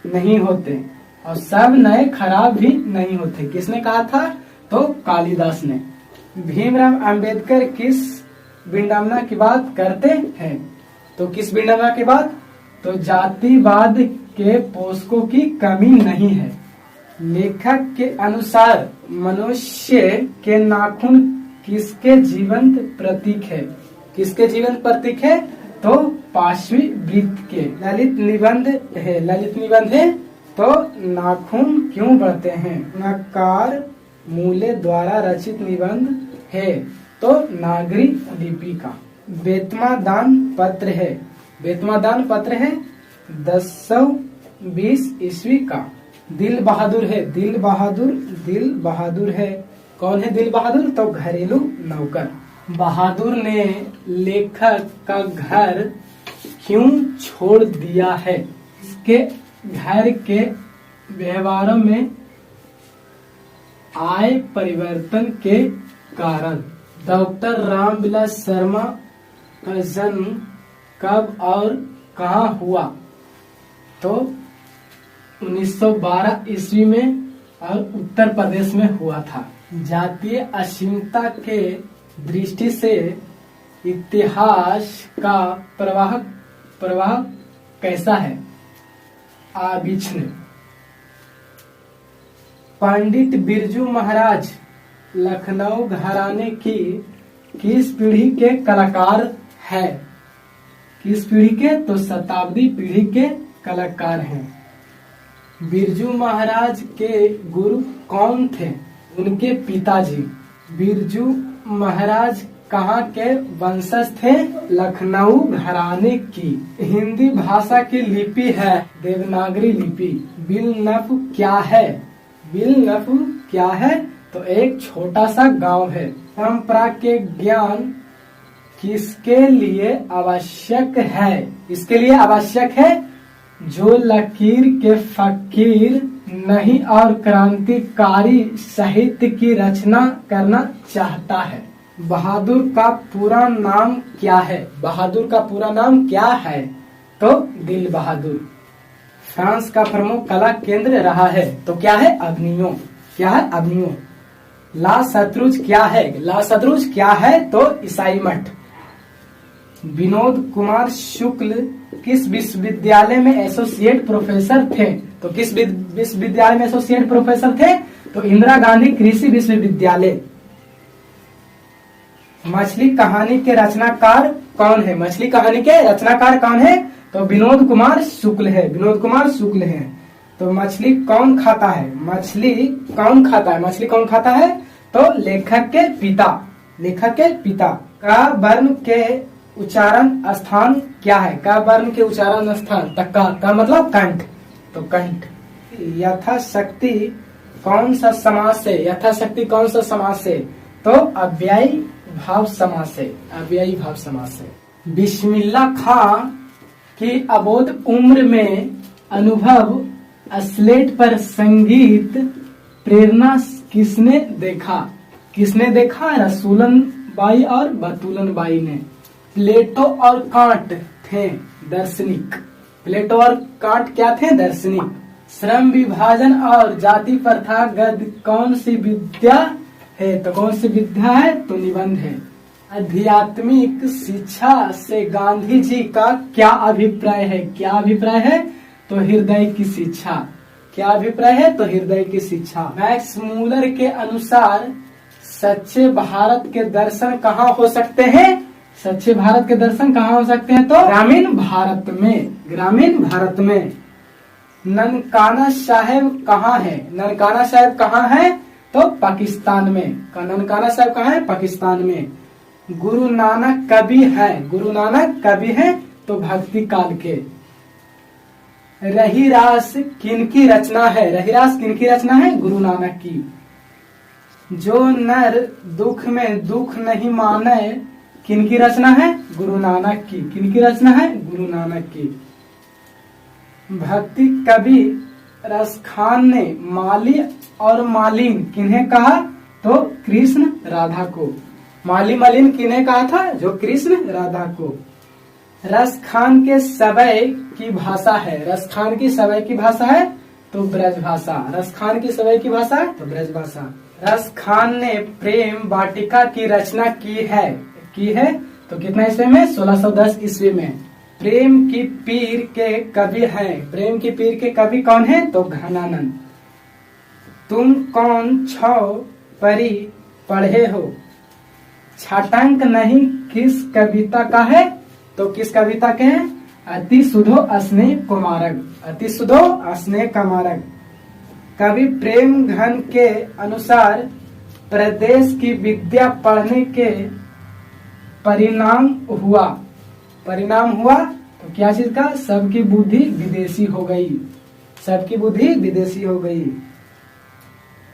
S2: नहीं होते और सब नए खराब भी नहीं होते? किसने कहा था? तो कालिदास ने। भीमराव अंबेडकर किस विडंबना की बात करते हैं? तो किस विडंबना की बात? तो जातिवाद के पोषकों की कमी नहीं है। लेखक के अनुसार मनुष्य के नाखून किसके जीवंत प्रतीक है? किसके जीवंत प्रतीक है? तो पांचवी वृत्त के। ललित निबंध है। ललित निबंध है तो नाखून क्यों बढ़ते हैं? नकार मूल्य द्वारा रचित निबंध है तो नागरी लिपि का। बेतमा दान पत्र है। बेतमा दान पत्र है 1020 ईस्वी का। दिल बहादुर है। दिल बहादुर है। कौन है दिल बहादुर? तो घरेलू नौकर। बहादुर ने लेखक का घर क्यों छोड़ दिया है? इसके घर के व्यवहारों में आए परिवर्तन के कारण। डॉक्टर रामविलास शर्मा का जन्म कब और कहाँ हुआ? तो 1912 ईस्वी में और उत्तर प्रदेश में हुआ था। जातीय असीमता के दृष्टि से इतिहास का प्रवाह कैसा है? अविच्छिन्न। पंडित बिरजू महाराज लखनऊ घराने की किस पीढ़ी के कलाकार है? किस पीढ़ी के? तो शताब्दी पीढ़ी के कलाकार हैं। बिरजू महाराज के गुरु कौन थे? उनके पिताजी बिरजू महाराज कहाँ के वंशज थे? लखनऊ घराने की। हिंदी भाषा की लिपि है देवनागरी लिपि। बिलनफ क्या है? बिलनफ क्या है? तो एक छोटा सा गांव है। परंपरा के ज्ञान किसके लिए आवश्यक है? इसके लिए आवश्यक है जो लकीर के फकीर नहीं और क्रांतिकारी साहित्य की रचना करना चाहता है। बहादुर का पूरा नाम क्या है? बहादुर का पूरा नाम क्या है? तो दिल बहादुर। फ्रांस का प्रमुख कला केंद्र रहा है तो क्या है? अग्नियों। क्या है? अग्नियों। ला शत्रुज क्या है? ला शत्रुज क्या है? तो ईसाई मठ। विनोद कुमार शुक्ल किस विश्वविद्यालय में एसोसिएट प्रोफेसर थे? तो किस विश्वविद्यालय में एसोसिएट प्रोफेसर थे? तो इंदिरा गांधी कृषि विश्वविद्यालय। मछली कहानी के रचनाकार कौन है? मछली कहानी के रचनाकार कौन है? तो विनोद कुमार शुक्ल है। विनोद कुमार शुक्ल है। तो मछली कौन खाता है? मछली कौन खाता है? मछली कौन खाता है? तो लेखक के पिता। लेखक के पिता। का वर्ण के उच्चारण स्थान क्या है? का वर्ण के उच्चारण स्थान का मतलब कंठ। तो कंठ। यथाशक्ति कौन सा समास से? यथाशक्ति कौन सा समास से? तो अव्ययी भाव समास से। अव्ययी भाव समास से। बिस्मिल्लाह खां की अबोध उम्र में अनुभव स्लेट पर संगीत प्रेरणा किसने देखा? किसने देखा? रसूलन बाई और बतूलन बाई ने। प्लेटो और कांट थे दार्शनिक। प्लेटो और कांट क्या थे? दार्शनिक। श्रम विभाजन और जाति प्रथा गद्य कौन सी विद्या है? तो कौन सी विद्या है? तो निबंध है। आध्यात्मिक शिक्षा से गांधी जी का क्या अभिप्राय है? क्या अभिप्राय है? तो हृदय की शिक्षा। क्या अभिप्राय है? तो हृदय की शिक्षा। मैक्स मूलर के अनुसार सच्चे भारत के दर्शन कहाँ हो सकते हैं? सच्चे भारत के दर्शन कहाँ हो सकते हैं? तो ग्रामीण भारत में। ग्रामीण भारत में। ननकाना साहेब कहाँ है? ननकाना साहेब कहाँ है? तो पाकिस्तान में। ननकाना साहेब कहाँ है? पाकिस्तान में। गुरु नानक कवि है? गुरु नानक कवि है तो भक्ति काल के। रहीरास किनकी रचना है? रहीरास किनकी रचना है? गुरु नानक की। जो नर दुख में दुख नहीं माने किनकी रचना है? गुरु नानक की। किनकी रचना है? गुरु नानक की। भक्ति कवि रसखान ने माली और मालिन किन्हें कहा? तो कृष्ण राधा को। माली मालिन किन्हें कहा था? जो कृष्ण राधा को। रसखान के सवय की भाषा है? रसखान की सवय की भाषा है तो ब्रज भाषा। रसखान की सवय की भाषा है तो ब्रज भाषा। रसखान ने प्रेम वाटिका की रचना की है तो कितना ईस्वी में? 1610 ईस्वी में। प्रेम की पीर के कवि हैं? प्रेम की पीर के कवि कौन है? तो घनानंद। तुम कौन छौ परी पढ़े हो? छाटांक नहीं किस कविता का है? तो किस कविता के हैं? अति सुधो स्नेह कुमारक। अति सुधो स्नेह कुमारक। कवि प्रेम घन के अनुसार प्रदेश की विद्या पढ़ने के परिणाम हुआ तो क्या चीज का? सबकी बुद्धि विदेशी हो गई। सबकी बुद्धि विदेशी हो गई।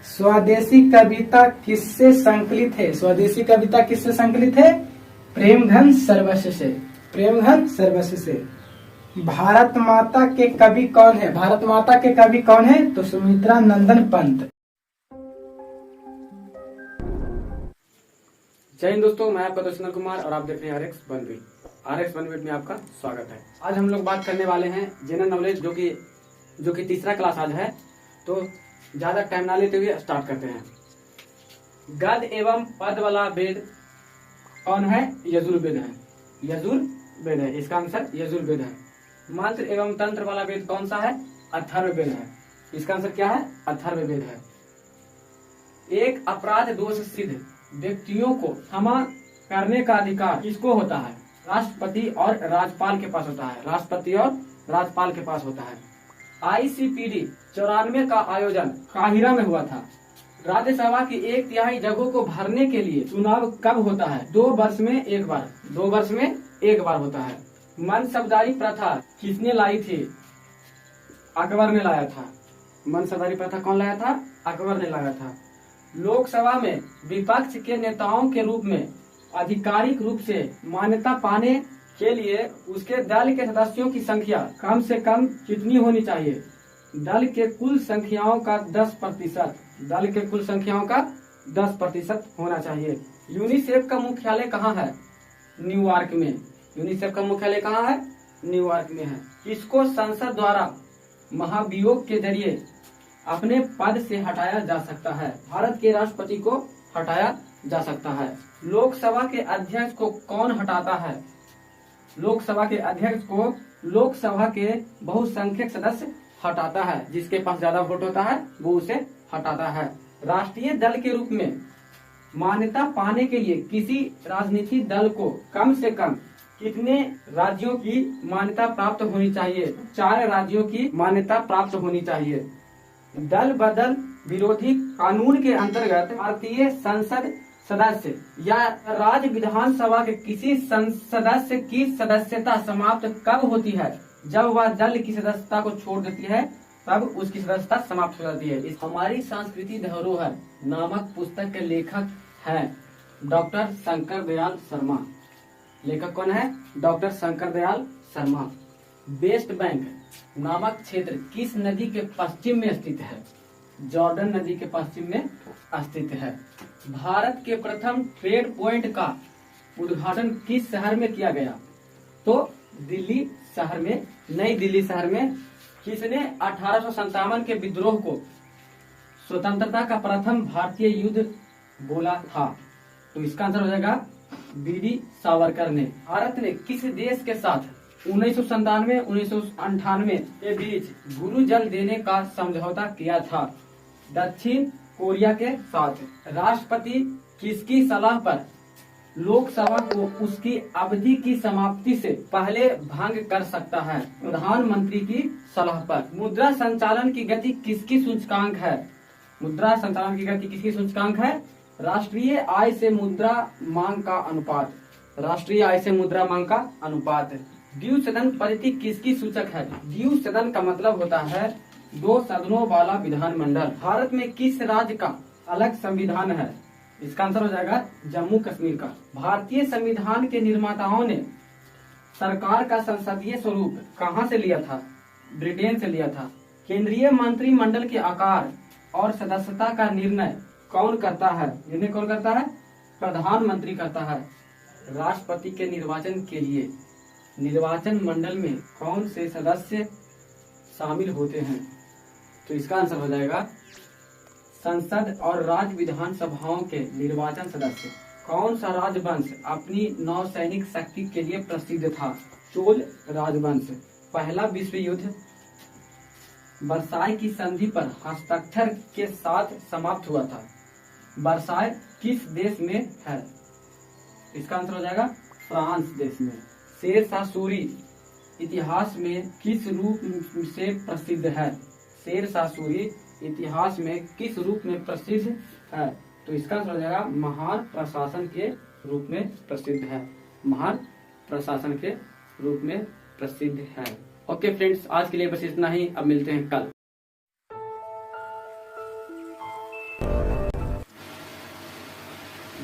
S2: स्वदेशी कविता किससे संकलित है? स्वदेशी कविता किससे संकलित है? प्रेमघन सर्वस्व से। प्रेमघन सर्वस्व से। भारत माता के कवि कौन है? भारत माता के कवि कौन है? तो सुमित्रा नंदन पंत।
S1: जय हिंद दोस्तों, मैं आपका दोस्त कुमार और आप देख रहे हैं आरएक्स बनवीट। आरएक्स बनवीट में आपका स्वागत है। आज हम लोग बात करने वाले हैं जनरल नॉलेज जो कि तीसरा क्लास आज है। तो ज्यादा टाइम ना लेते हुए स्टार्ट करते हैं। गद एवं पद वाला वेद कौन है? यजुर्वेद है। यजुर्वेद है। इसका आंसर यजुर्वेद है। मंत्र एवं तंत्र वाला वेद कौन सा है? अथर्ववेद है। इसका आंसर क्या है? अथर्ववेद है। एक अपराध दोष सिद्ध व्यक्तियों को क्षमा करने का अधिकार किसको होता है? राष्ट्रपति और राज्यपाल के पास होता है। राष्ट्रपति और राज्यपाल के पास होता है। ICPD 94 का आयोजन काहिरा में हुआ था। राज्यसभा की 1/3 जगहों को भरने के लिए चुनाव कब होता है? 2 वर्ष में एक बार। 2 वर्ष में एक बार होता है। मनसबदारी प्रथा किसने लाई थी? अकबर ने लाया था। मनसबदारी प्रथा कौन लाया था? अकबर ने लाया था। लोकसभा में विपक्ष के नेताओं के रूप में आधिकारिक रूप से मान्यता पाने के लिए उसके दल के सदस्यों की संख्या कम से कम कितनी होनी चाहिए? दल के कुल संख्याओं का 10%। दल के कुल संख्याओं का 10% होना चाहिए। यूनिसेफ का मुख्यालय कहाँ है? न्यूयॉर्क में। यूनिसेफ का मुख्यालय कहाँ है? न्यूयॉर्क में है। किसको संसद द्वारा महाभियोग के जरिए अपने पद से हटाया जा सकता है? भारत के राष्ट्रपति को हटाया जा सकता है। लोकसभा के अध्यक्ष को कौन हटाता है? लोकसभा के अध्यक्ष को लोकसभा के बहुसंख्यक सदस्य हटाता है। जिसके पास ज्यादा वोट होता है वो उसे हटाता है। राष्ट्रीय दल के रूप में मान्यता पाने के लिए किसी राजनीतिक दल को कम से कम कितने राज्यों की मान्यता प्राप्त होनी चाहिए? 4 राज्यों की मान्यता प्राप्त होनी चाहिए। दल बदल विरोधी कानून के अंतर्गत भारतीय संसद सदस्य या राज्य विधानसभा के किसी सदस्य की सदस्यता समाप्त कब होती है? जब वह दल की सदस्यता को छोड़ देती है तब उसकी सदस्यता समाप्त हो जाती है। इस हमारी संस्कृति धरोहर नामक पुस्तक के लेखक हैं डॉक्टर शंकर दयाल शर्मा। लेखक कौन है? Doctor Shankar Dayal Sharma. West Bank नामक क्षेत्र किस नदी के पश्चिम में स्थित है? जॉर्डन नदी के पश्चिम में स्थित है। भारत के प्रथम ट्रेड पॉइंट का उद्घाटन किस शहर में किया गया? तो दिल्ली शहर में, नई दिल्ली शहर में। किसने 1857 के विद्रोह को स्वतंत्रता का प्रथम भारतीय युद्ध बोला था? तो इसका आंसर हो जाएगा बीडी सावरकर ने। भारत ने किस देश के साथ 1997-1998 के बीच गुरु जल देने का समझौता किया था? दक्षिण कोरिया के साथ। राष्ट्रपति किसकी सलाह पर लोकसभा को उसकी अवधि की समाप्ति से पहले भंग कर सकता है? प्रधानमंत्री की सलाह पर। मुद्रा संचालन की गति किसकी सूचकांक है? मुद्रा संचालन की गति किसकी सूचकांक है? राष्ट्रीय आय से मुद्रा मांग का अनुपात। राष्ट्रीय आय से मुद्रा मांग का अनुपात। द्विसदन पद्धति किसकी सूचक है? द्विसदन का मतलब होता है 2 सदनों वाला विधानमंडल। भारत में किस राज्य का अलग संविधान है? इसका आंसर हो जाएगा जम्मू कश्मीर का। भारतीय संविधान के निर्माताओं ने सरकार का संसदीय स्वरूप कहां से लिया था? ब्रिटेन से लिया था। केंद्रीय मंत्रिमंडल के आकार और सदस्यता का निर्णय कौन करता है? निर्णय कौन करता है? प्रधानमंत्री करता है। राष्ट्रपति के निर्वाचन के लिए निर्वाचन मंडल में कौन से सदस्य शामिल होते हैं? तो इसका आंसर हो जाएगा संसद और राज्य विधानसभाओं के निर्वाचन सदस्य। कौन सा राजवंश अपनी नौसैनिक शक्ति के लिए प्रसिद्ध था? चोल राजवंश। पहला विश्व युद्ध वर्साई की संधि पर हस्ताक्षर के साथ समाप्त हुआ था। वर्साई किस देश में है? इसका आंसर हो जाएगा फ्रांस देश में। शेरशाह सूरी इतिहास में किस रूप से प्रसिद्ध है? शेरशाह सूरी इतिहास में किस रूप में प्रसिद्ध है? तो इसका आंसर हो जाएगा महान प्रशासन के रूप में प्रसिद्ध है। महान प्रशासन के रूप में प्रसिद्ध है। ओके फ्रेंड्स, आज के लिए बस इतना ही। अब मिलते हैं कल।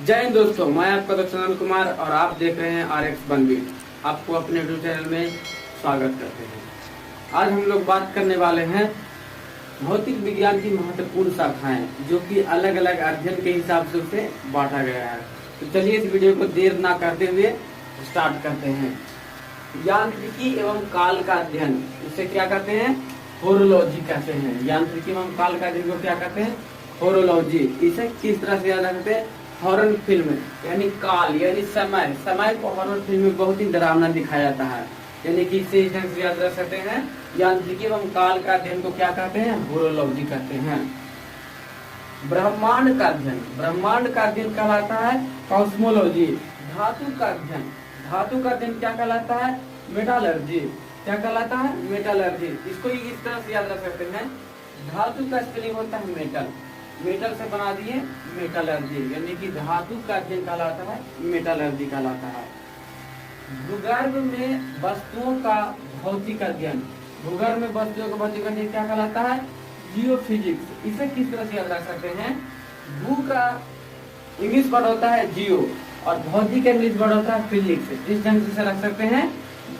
S1: जय हिंद दोस्तों, मैं आपका डॉक्टर अनिल कुमार और आप देख रहे हैं RX बनबीट। आपको अपने यूट्यूब चैनल में स्वागत करते हैं। आज हम लोग बात करने वाले हैं भौतिक विज्ञान की महत्वपूर्ण शाखाएं, जो कि अलग अलग अध्ययन के हिसाब से उसे बांटा गया है। तो चलिए इस वीडियो को देर ना करते हुए स्टार्ट करते हैं। यांत्रिकी एवं काल का अध्ययन, इसे क्या कहते हैं? होरोलॉजी कहते हैं। यांत्रिकी एवं काल का अध्ययन को क्या कहते हैं? होरोलॉजी। इसे किस तरह से याद रखते हैं? हॉरर फिल्म यानी काल यानी समय, समय को हॉरर फिल्म में बहुत ही डरावना दिखाया जाता है। यानी कि इसे इस ढंग से याद रख सकते हैं। यांत्रिकी एवं काल का अध्ययन को क्या कहते हैं? होरोलॉजी कहते हैं। ब्रह्मांड का अध्ययन, ब्रह्मांड का अध्ययन कहलाता है कॉस्मोलॉजी। धातु का अध्ययन, धातु का अध्ययन क्या कहलाता है? मेटालर्जी। क्या कहलाता है? मेटालर्जी। इसको इस तरह से याद रख सकते हैं। धातु का स्पेलिंग होता है मेटल, मेटल से बना दिए मेटलर्जी, यानी कि धातु का अध्ययन कहलाता है मेटलर्जी कहलाता है। भूगर्भ में वस्तुओं का भौतिक अध्ययन, भूगर्भ में वस्तुओं का भौतिक अध्ययन क्या कहलाता है? जियोफिजिक्स। इसे किस तरह से याद रख सकते हैं? भू का इंग्लिश वर्ड होता है जियो और भौतिक इंग्लिश वर्ड होता है फिजिक्स। इस ढंग से रख सकते हैं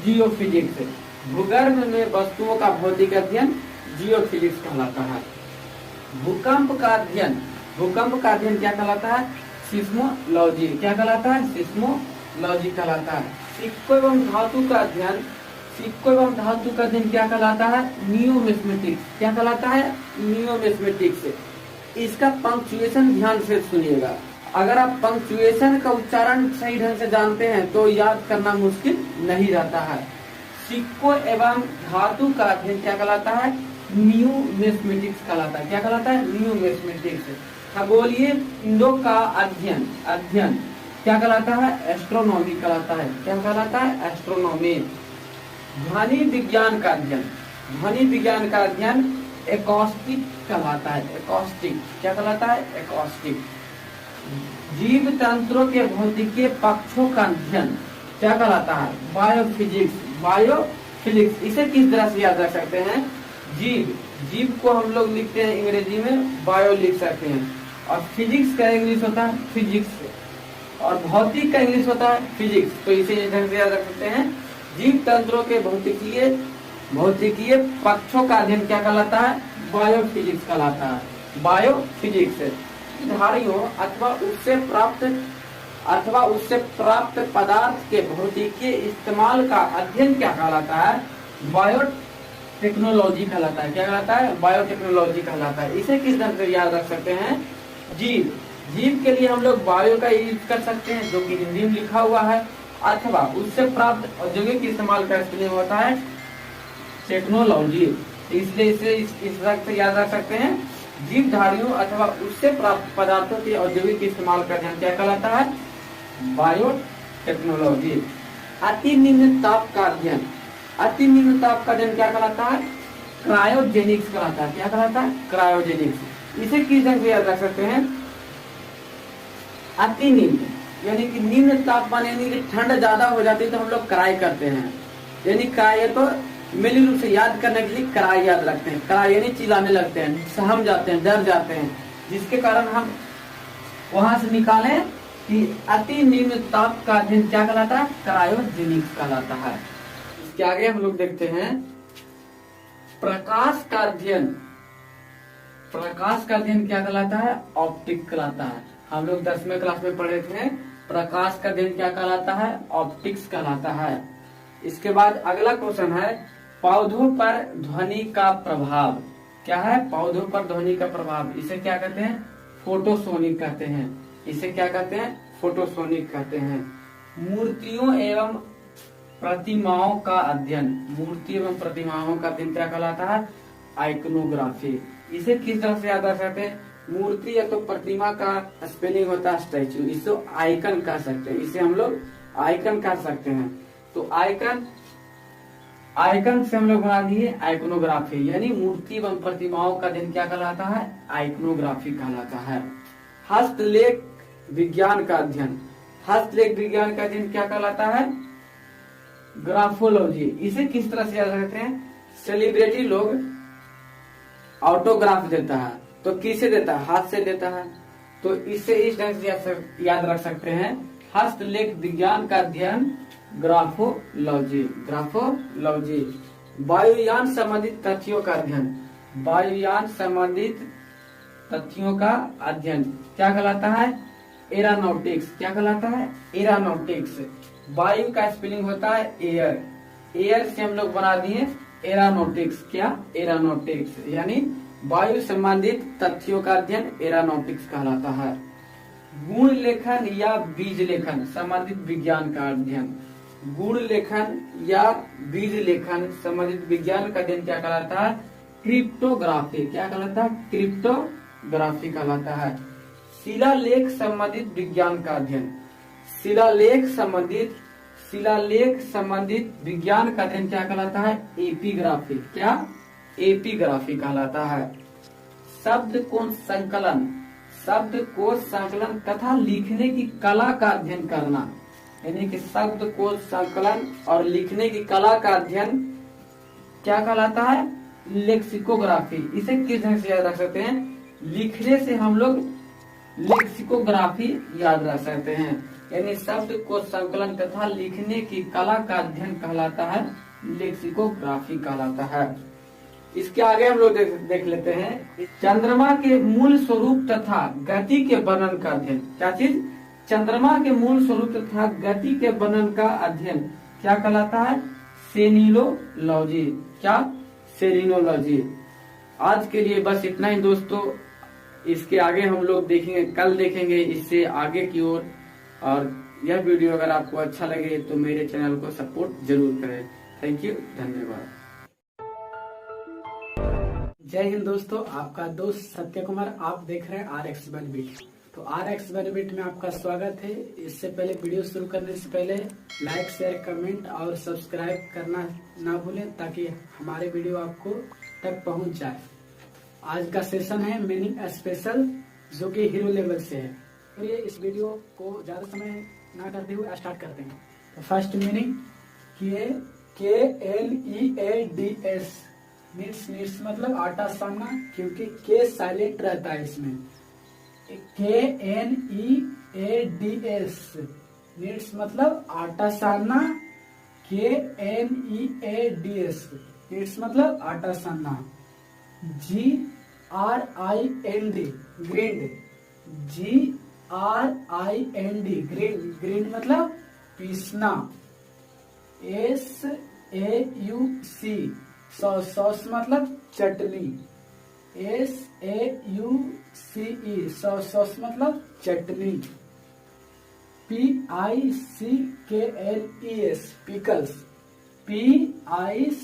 S1: जियोफिजिक्स। भूगर्भ में वस्तुओं का भौतिक अध्ययन जियोफिजिक्स कहलाता है। भूकंप का अध्ययन, भूकंप का अध्ययन क्या कहलाता है? सिस्मोलॉजी। क्या कहलाता है? सिस्मोलॉजी कहलाता है। सिक्कों एवं धातु का अध्ययन, सिक्कों एवं धातु का अध्ययन क्या कहलाता है? न्यूमिस्मेटिक्स। क्या कहलाता है? न्यूमिस्मेटिक्स। इसका पंक्चुएशन ध्यान से सुनिएगा। अगर आप पंक्चुएशन का उच्चारण सही ढंग से जानते हैं तो याद करना मुश्किल नहीं रहता है। सिक्कों एवं धातु का अध्ययन क्या कहलाता है? न्यूमिस्मेटिक्स कहलाता है। क्या कहलाता है? न्यूमिस्मेटिक्स। खगोलीय पिंडों का अध्ययन, अध्ययन क्या कहलाता है? एस्ट्रोनॉमी कहलाता है। क्या कहलाता है? एस्ट्रोनॉमी। ध्वनि विज्ञान का अध्ययन, ध्वनि विज्ञान का अध्ययन एकॉस्टिक कहलाता है। एकॉस्टिक क्या कहलाता है? एकॉस्टिक। जीव तंत्रों के भौतिकीय पक्षों का अध्ययन क्या कहलाता है? बायोफिजिक्स। बायोफिजिक्स। इसे किस तरह से याद रख सकते हैं? जीव, जीव को हम लोग लिखते हैं अंग्रेजी में बायो लिख सकते हैं, और फिजिक्स का इंग्लिश होता है फिजिक्स, और भौतिक का इंग्लिश होता है फिजिक्स। तो इसे इस ढंग से याद रख सकते हैं। जीव तंत्रों के भौतिकीय पक्षों का अध्ययन क्या कहलाता है? बायोफिजिक्स कहलाता है। बायोफिजिक्स। धारियों अथवा उससे प्राप्त पदार्थ के भौतिकीय इस्तेमाल का अध्ययन क्या कहलाता है? बायोटेक्नोलॉजी कहलाता है। क्या कहलाता है? बायोटेक्नोलॉजी कहलाता है। इसे किस ढंग से याद रख सकते हैं? जीव, जीव के लिए हम लोग बायो का यूज कर सकते हैं जो कि हिंदी में लिखा हुआ है, अथवा उससे प्राप्त औद्योगिक इस्तेमाल का स्पेलिंग होता है टेक्नोलॉजी। इसलिए इसे इस तरह से याद रख सकते हैं। जीवधारियों अथवा उससे प्राप्त पदार्थों के औद्योगिक इस्तेमाल का अध्ययन क्या कहलाता है? बायोटेक्नोलॉजी। अति निम्न ताप का अध्ययन, अति निम्न ताप का अध्ययन क्या कहलाता है? क्रायोजेनिक्स कहलाता है। क्या कहलाता है? क्रायोजेनिक्स। इसे किस ढंग से याद रख सकते हैं? अति निम्न यानी कि निम्न तापमान, यानी कि ठंड ज्यादा हो जाती है तो हम लोग क्राय करते हैं, यानी क्राय तो मेन रूप से याद करने के लिए क्राय याद रखते हैं। क्राय यानी चिल्लाने लगते हैं, सहम जाते हैं, डर जाते हैं, जिसके कारण हम वहां से निकालें कि अति निम्न ताप का अध्ययन क्या कहलाता है? क्रायोजेनिक्स कहलाता है। इसके आगे हम लोग देखते हैं प्रकाश का अध्ययन। प्रकाश का अध्ययन क्या कहलाता है? ऑप्टिक कहलाता है। हम लोग 10वीं क्लास में पढ़े थे। प्रकाश का अध्ययन क्या कहलाता है? ऑप्टिक्स कहलाता है। इसके बाद अगला क्वेश्चन है पौधों पर ध्वनि का प्रभाव। क्या है? पौधों पर ध्वनि का प्रभाव। इसे क्या कहते हैं? फोटोसोनिक कहते हैं। इसे क्या कहते हैं? फोटोसोनिक कहते हैं। मूर्तियों एवं प्रतिमाओं का अध्ययन, मूर्ति एवं प्रतिमाओं का अध्ययन क्या कहलाता है? आइकनोग्राफी। इसे किस तरह से याद रख सकते हैं? मूर्ति या तो प्रतिमा का स्पेलिंग होता है स्टैचू, इसे आइकन कह सकते हैं। इसे हम लोग आइकन कह सकते हैं। तो आइकन, आइकन से हम लोग बना दिए आइकनोग्राफी, यानी मूर्ति एवं प्रतिमाओं का अध्ययन क्या कहलाता है? आइकनोग्राफी कहलाता है। हस्तलेख विज्ञान का अध्ययन, हस्तलेख विज्ञान का अध्ययन क्या कहलाता है? ग्राफोलॉजी। इसे किस तरह से याद रखते हैं? सेलिब्रिटी लोग ऑटोग्राफ देता है तो किसे देता है? हाथ से देता है। तो इसे इस ढंग से याद रख सकते हैं। हस्तलेख विज्ञान का अध्ययन ग्राफोलॉजी, ग्राफोलॉजी। वायुयान संबंधित तथ्यों का अध्ययन, वायुयान संबंधित तथ्यों का अध्ययन क्या कहलाता है? एरोनॉटिक्स। क्या कहलाता है? एरोनॉटिक्स। वायु का स्पेलिंग होता है एयर, एयर से हम लोग बना दिए एरोनॉटिक्स। क्या? एरोनॉटिक्स, यानी वायु संबंधित तथ्यों का अध्ययन एरोनॉटिक्स कहलाता है। गुण लेखन या बीज लेखन संबंधित विज्ञान का अध्ययन, गुण लेखन या बीज लेखन संबंधित विज्ञान का अध्ययन क्या कहलाता है? क्रिप्टोग्राफी। क्या कहलाता है? क्रिप्टोग्राफी कहलाता है। शिलालेख संबंधित विज्ञान का अध्ययन, शिलालेख संबंधित विज्ञान का अध्ययन क्या कहलाता है? एपिग्राफी। क्या? एपिग्राफी कहलाता है। शब्द को संकलन तथा लिखने की कला का अध्ययन करना, यानी कि शब्द को संकलन और लिखने की कला का अध्ययन क्या कहलाता है? लेक्सिकोग्राफी। इसे किस ढंग से याद रख सकते हैं? लिखने से हम लोग लेक्सिकोग्राफी याद रख सकते हैं, यानी शब्द को संकलन तथा लिखने की कला का अध्ययन कहलाता है लेक्सिकोग्राफी कहलाता है। इसके आगे हम लोग देख लेते हैं चंद्रमा के मूल स्वरूप तथा गति के वर्णन का अध्ययन। क्या चीज? चंद्रमा के मूल स्वरूप तथा गति के वर्णन का अध्ययन क्या कहलाता है? सेलिनोलॉजी। क्या? सेलिनोलॉजी। आज के लिए बस इतना ही दोस्तों, इसके आगे हम लोग देखेंगे, कल देखेंगे इससे आगे की ओर। और यह वीडियो अगर आपको अच्छा लगे तो मेरे चैनल को सपोर्ट जरूर करें। थैंक यू, धन्यवाद।
S2: जय हिंद दोस्तों, आपका दोस्त सत्य कुमार, आप देख रहे हैं RX बेनिफिट। तो RX बेनिफिट में आपका स्वागत है। इससे पहले वीडियो शुरू करने से पहले लाइक, शेयर, कमेंट और सब्सक्राइब करना ना भूलें, ताकि हमारे वीडियो आपको तक पहुंच जाए। आज का सेशन है मीनिंग स्पेशल, जो कि हीरो लेवल से है। तो ये इस वीडियो को ज्यादा समय ना करते हुए स्टार्ट करते हैं। तो फर्स्ट मीनिंग KNEADS नीड्स मतलब आटा सानना, क्योंकि के साइलेंट रहता है इसमें। KNEADS नीड्स मतलब आटा सानना, KNEADS नीड्स मतलब आटा सानना। GRIND ग्रिंड, GRIND ग्रिंड मतलब पीसना। SAUC सॉस मतलब चटनी, SAUCE सॉस मतलब चटनी। PICKLES पिकल्स, PICKLES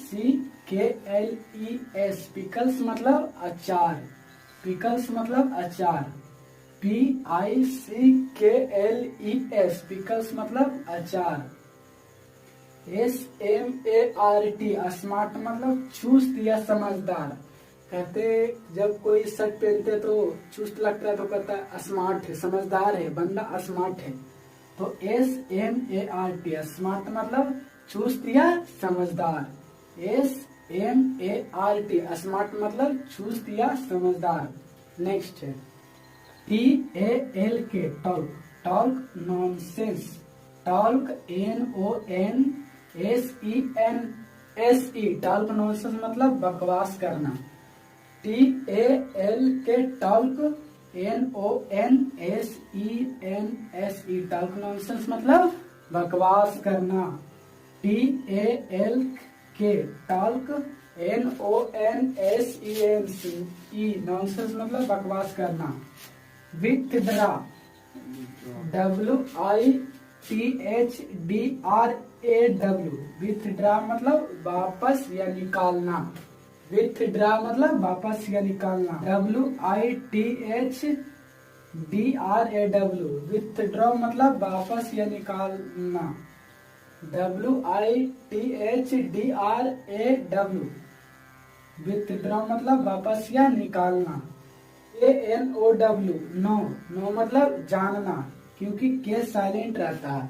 S2: पिकल्स मतलब अचार, पिकल्स मतलब अचार। PICKLES पिकल्स मतलब अचार। SMART स्मार्ट मतलब चुस्त या समझदार। कहते जब कोई शर्ट पहनते तो चुस्त लगता है तो कहता है स्मार्ट है, समझदार है, बंदा स्मार्ट है। तो SMART स्मार्ट मतलब चुस्त या समझदार। SMART स्मार्ट मतलब चुस्त या समझदार। नेक्स्ट है TALK talk, talk nonsense, talk NONSENSE talk nonsense मतलब बकवास करना। TALK talk NONSENSE talk nonsense मतलब बकवास करना। TALK टॉल्क NONSENSE नॉनसेंस मतलब बकवास करना। विथड्रा WITHDRAW विथड्रा मतलब वापस या निकालना। विथड्रा मतलब वापस या निकालना। WITHDRAW विथड्रॉ मतलब वापस या निकालना। WITHDRAW विथड्रॉ मतलब वापस या निकालना। ANOW नो, नो मतलब जानना, क्योंकि के साइलेंट रहता है।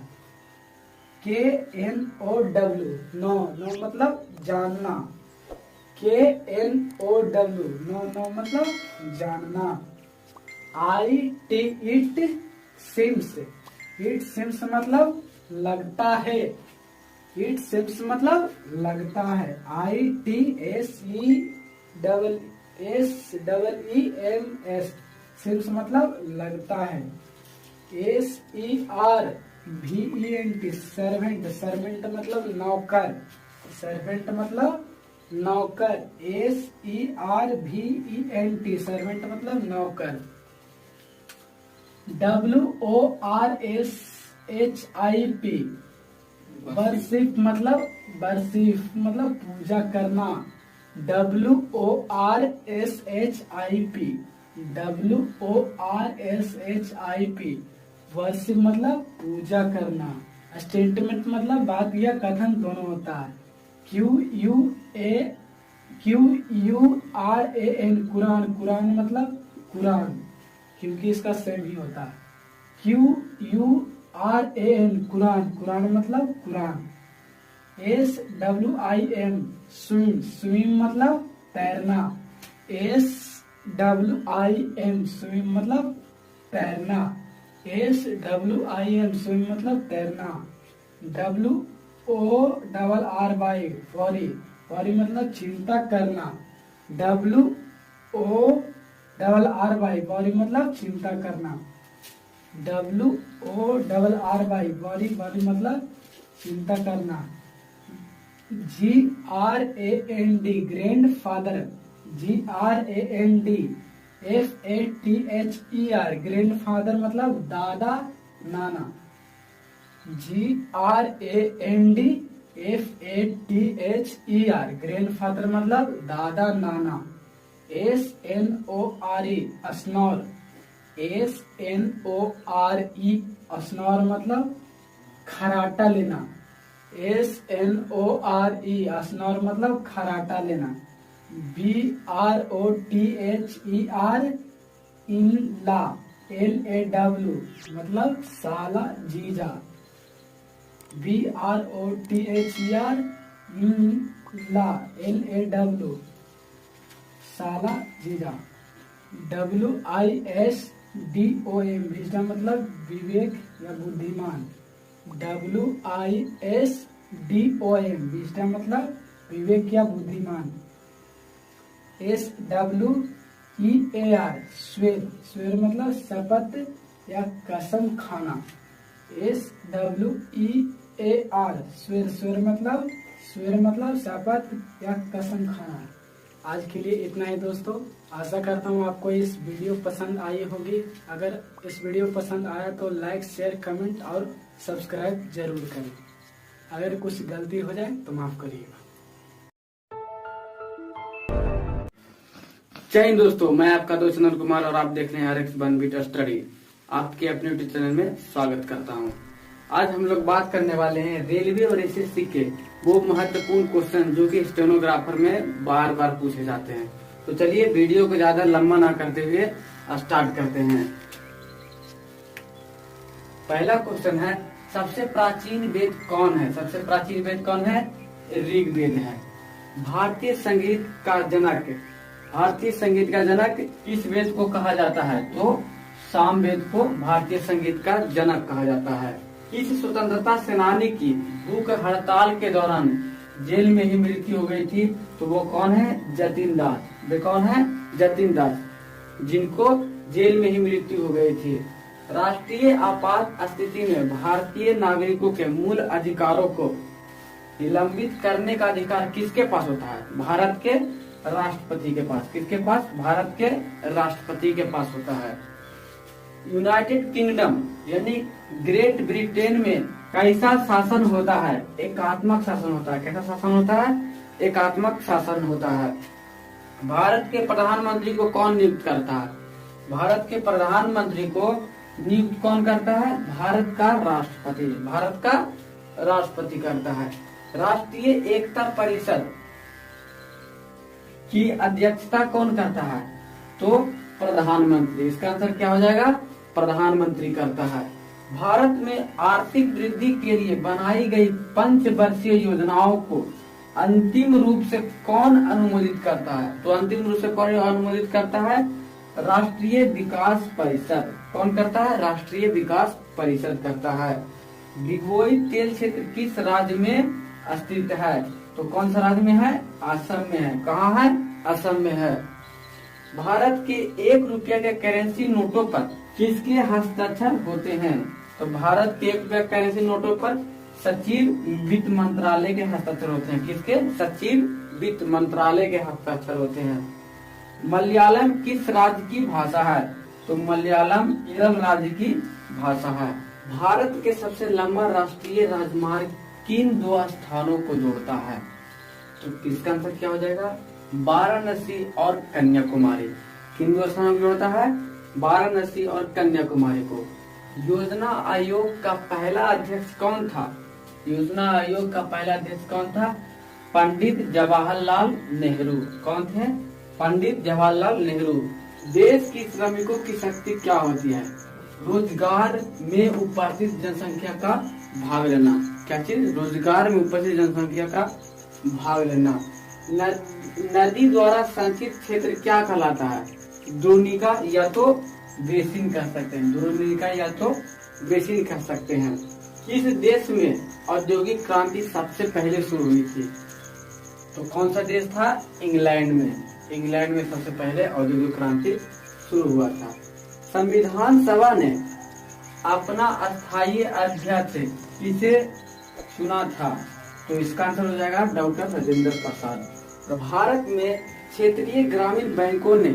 S2: KNOW नो, नो मतलब जानना। KNOW नो, नो मतलब जानना। IT इट सिम्स मतलब लगता है। इट सिम्स मतलब लगता है। ITSESSEMS सिम्स मतलब लगता है। SERVENT सर्वेंट, सर्वेंट मतलब नौकर, सर्वेंट मतलब नौकर। SERVENT सर्वेंट मतलब नौकर। WORSHIP वर्शिप मतलब पूजा करना। WORSHIP वर्शिप मतलब पूजा करना। स्टेटमेंट मतलब बात या कथन दोनों होता है। QUASTION QURAN कुरान, कुरान मतलब कुरान, क्योंकि इसका सेम ही होता है। QURAN कुरान, कुरान मतलब कुरान। SWIM स्विम, स्विम मतलब तैरना। SWIM स्विम मतलब तैरना। SWIM स्विम मतलब तैरना। WORRY वॉरी, वॉरी मतलब चिंता करना। WORRY वॉरी मतलब चिंता करना। WORRY वॉरी, वॉरी मतलब चिंता करना। GRAND grand father, GRANDFATHER grand father मतलब दादा नाना। GRANDFATHER ग्रैंड फादर मतलब दादा नाना। SNORE स्नोर, SNORE स्नोर मतलब खराटा लेना। SNORE स्नोर मतलब खराटा लेना। BROTHER इनला, LAW मतलब साला जीजा। BROTHER इनला, LAW साला जीजा। WISDOM विजडम मतलब विवेक या बुद्धिमान। WISDOM विजडम मतलब विवेक या बुद्धिमान। SWEAR स्वेर, स्वेर मतलब शपथ या कसम खाना। SWEAR स्वेर, स्वेर मतलब शपथ या कसम खाना। आज के लिए इतना ही दोस्तों। आशा करता हूँ आपको इस वीडियो पसंद आई होगी। अगर इस वीडियो पसंद आया तो लाइक, शेयर, कमेंट और सब्सक्राइब जरूर करें। अगर कुछ गलती हो जाए तो माफ करिएगा।
S1: जय हिंद दोस्तों, मैं आपका दोस्त चंदन कुमार और आप देख रहे हैं RX1 स्टडी। आपके अपने यूट्यूब चैनल में स्वागत करता हूं। आज हम लोग बात करने वाले हैं रेलवे और SSC के वो महत्वपूर्ण क्वेश्चन जो कि स्टेनोग्राफर में बार बार पूछे जाते हैं। तो चलिए वीडियो को ज्यादा लंबा ना करते हुए स्टार्ट करते हैं। पहला क्वेश्चन है, सबसे प्राचीन वेद कौन है? सबसे प्राचीन वेद कौन है? ऋग्वेद है। भारतीय संगीत का जनक, भारतीय संगीत का जनक किस वेद को कहा जाता है? तो सामवेद को भारतीय संगीत का जनक कहा जाता है। इस स्वतंत्रता सेनानी की भूख हड़ताल के दौरान जेल में ही मृत्यु हो गई थी, तो वो कौन है? जतिन दास। वे कौन है? जतिन दास, जिनको जेल में ही मृत्यु हो गई थी। राष्ट्रीय आपात स्थिति में भारतीय नागरिकों के मूल अधिकारों को निलंबित करने का अधिकार किसके पास होता है? भारत के राष्ट्रपति के पास। किसके पास? भारत के राष्ट्रपति के पास होता है। यूनाइटेड किंगडम यानी ग्रेट ब्रिटेन में कैसा शासन होता है? एकात्मक शासन होता है। कैसा शासन होता है? एकात्मक शासन होता है। भारत के प्रधानमंत्री को कौन नियुक्त करता है? भारत के प्रधानमंत्री को नियुक्त कौन करता है? भारत का राष्ट्रपति। भारत का राष्ट्रपति करता है। राष्ट्रीय एकता परिषद की अध्यक्षता कौन करता है? तो प्रधानमंत्री। इसका आंसर क्या हो जाएगा? प्रधानमंत्री करता है। भारत में आर्थिक वृद्धि के लिए बनाई गई पंचवर्षीय योजनाओं को अंतिम रूप से कौन अनुमोदित करता है? तो अंतिम रूप से कौन अनुमोदित करता है? राष्ट्रीय विकास परिषद। कौन करता है? राष्ट्रीय विकास परिषद करता है। डिगबोई तेल क्षेत्र किस राज्य में स्थित है? तो कौन सा राज्य में है? असम में है। कहाँ है? असम में है। भारत के 1 रुपया के करेंसी नोटों पर किसके हस्ताक्षर होते हैं? तो भारत के 1 रुपया करेंसी नोटों पर सचिव वित्त मंत्रालय के हस्ताक्षर होते हैं। किसके? सचिव वित्त मंत्रालय के हस्ताक्षर होते हैं। मलयालम किस राज्य की भाषा है? तो मलयालम केरल राज्य की भाषा है। भारत के सबसे लंबा राष्ट्रीय राजमार्ग किन 2 स्थानों को जोड़ता है? तो इसका आंसर क्या हो जाएगा? वाराणसी और कन्याकुमारी। किन 2 स्थानों को जोड़ता है? वाराणसी और कन्याकुमारी को। योजना आयोग का पहला अध्यक्ष कौन था? योजना आयोग का पहला अध्यक्ष कौन था? पंडित जवाहरलाल नेहरू। कौन थे? पंडित जवाहरलाल नेहरू। देश की श्रमिकों की शक्ति क्या होती है? रोजगार में उपस्थित जनसंख्या का भाग लेना। क्या चीज? रोजगार में उपस्थित जनसंख्या का भाग लेना। नदी द्वारा संचित क्षेत्र क्या कहलाता है? द्रोणिका या तो बेसिन कह सकते हैं, द्रोणिका या तो बेसिन कह सकते हैं। किस देश में औद्योगिक क्रांति सबसे पहले शुरू हुई थी? तो कौन सा देश था? इंग्लैंड में। इंग्लैंड में सबसे पहले औद्योगिक क्रांति शुरू हुआ था। संविधान सभा ने अपना अस्थायी अध्यक्ष किसे चुना था? तो इसका आंसर हो जाएगा डॉक्टर राजेंद्र प्रसाद। तो भारत में क्षेत्रीय ग्रामीण बैंकों ने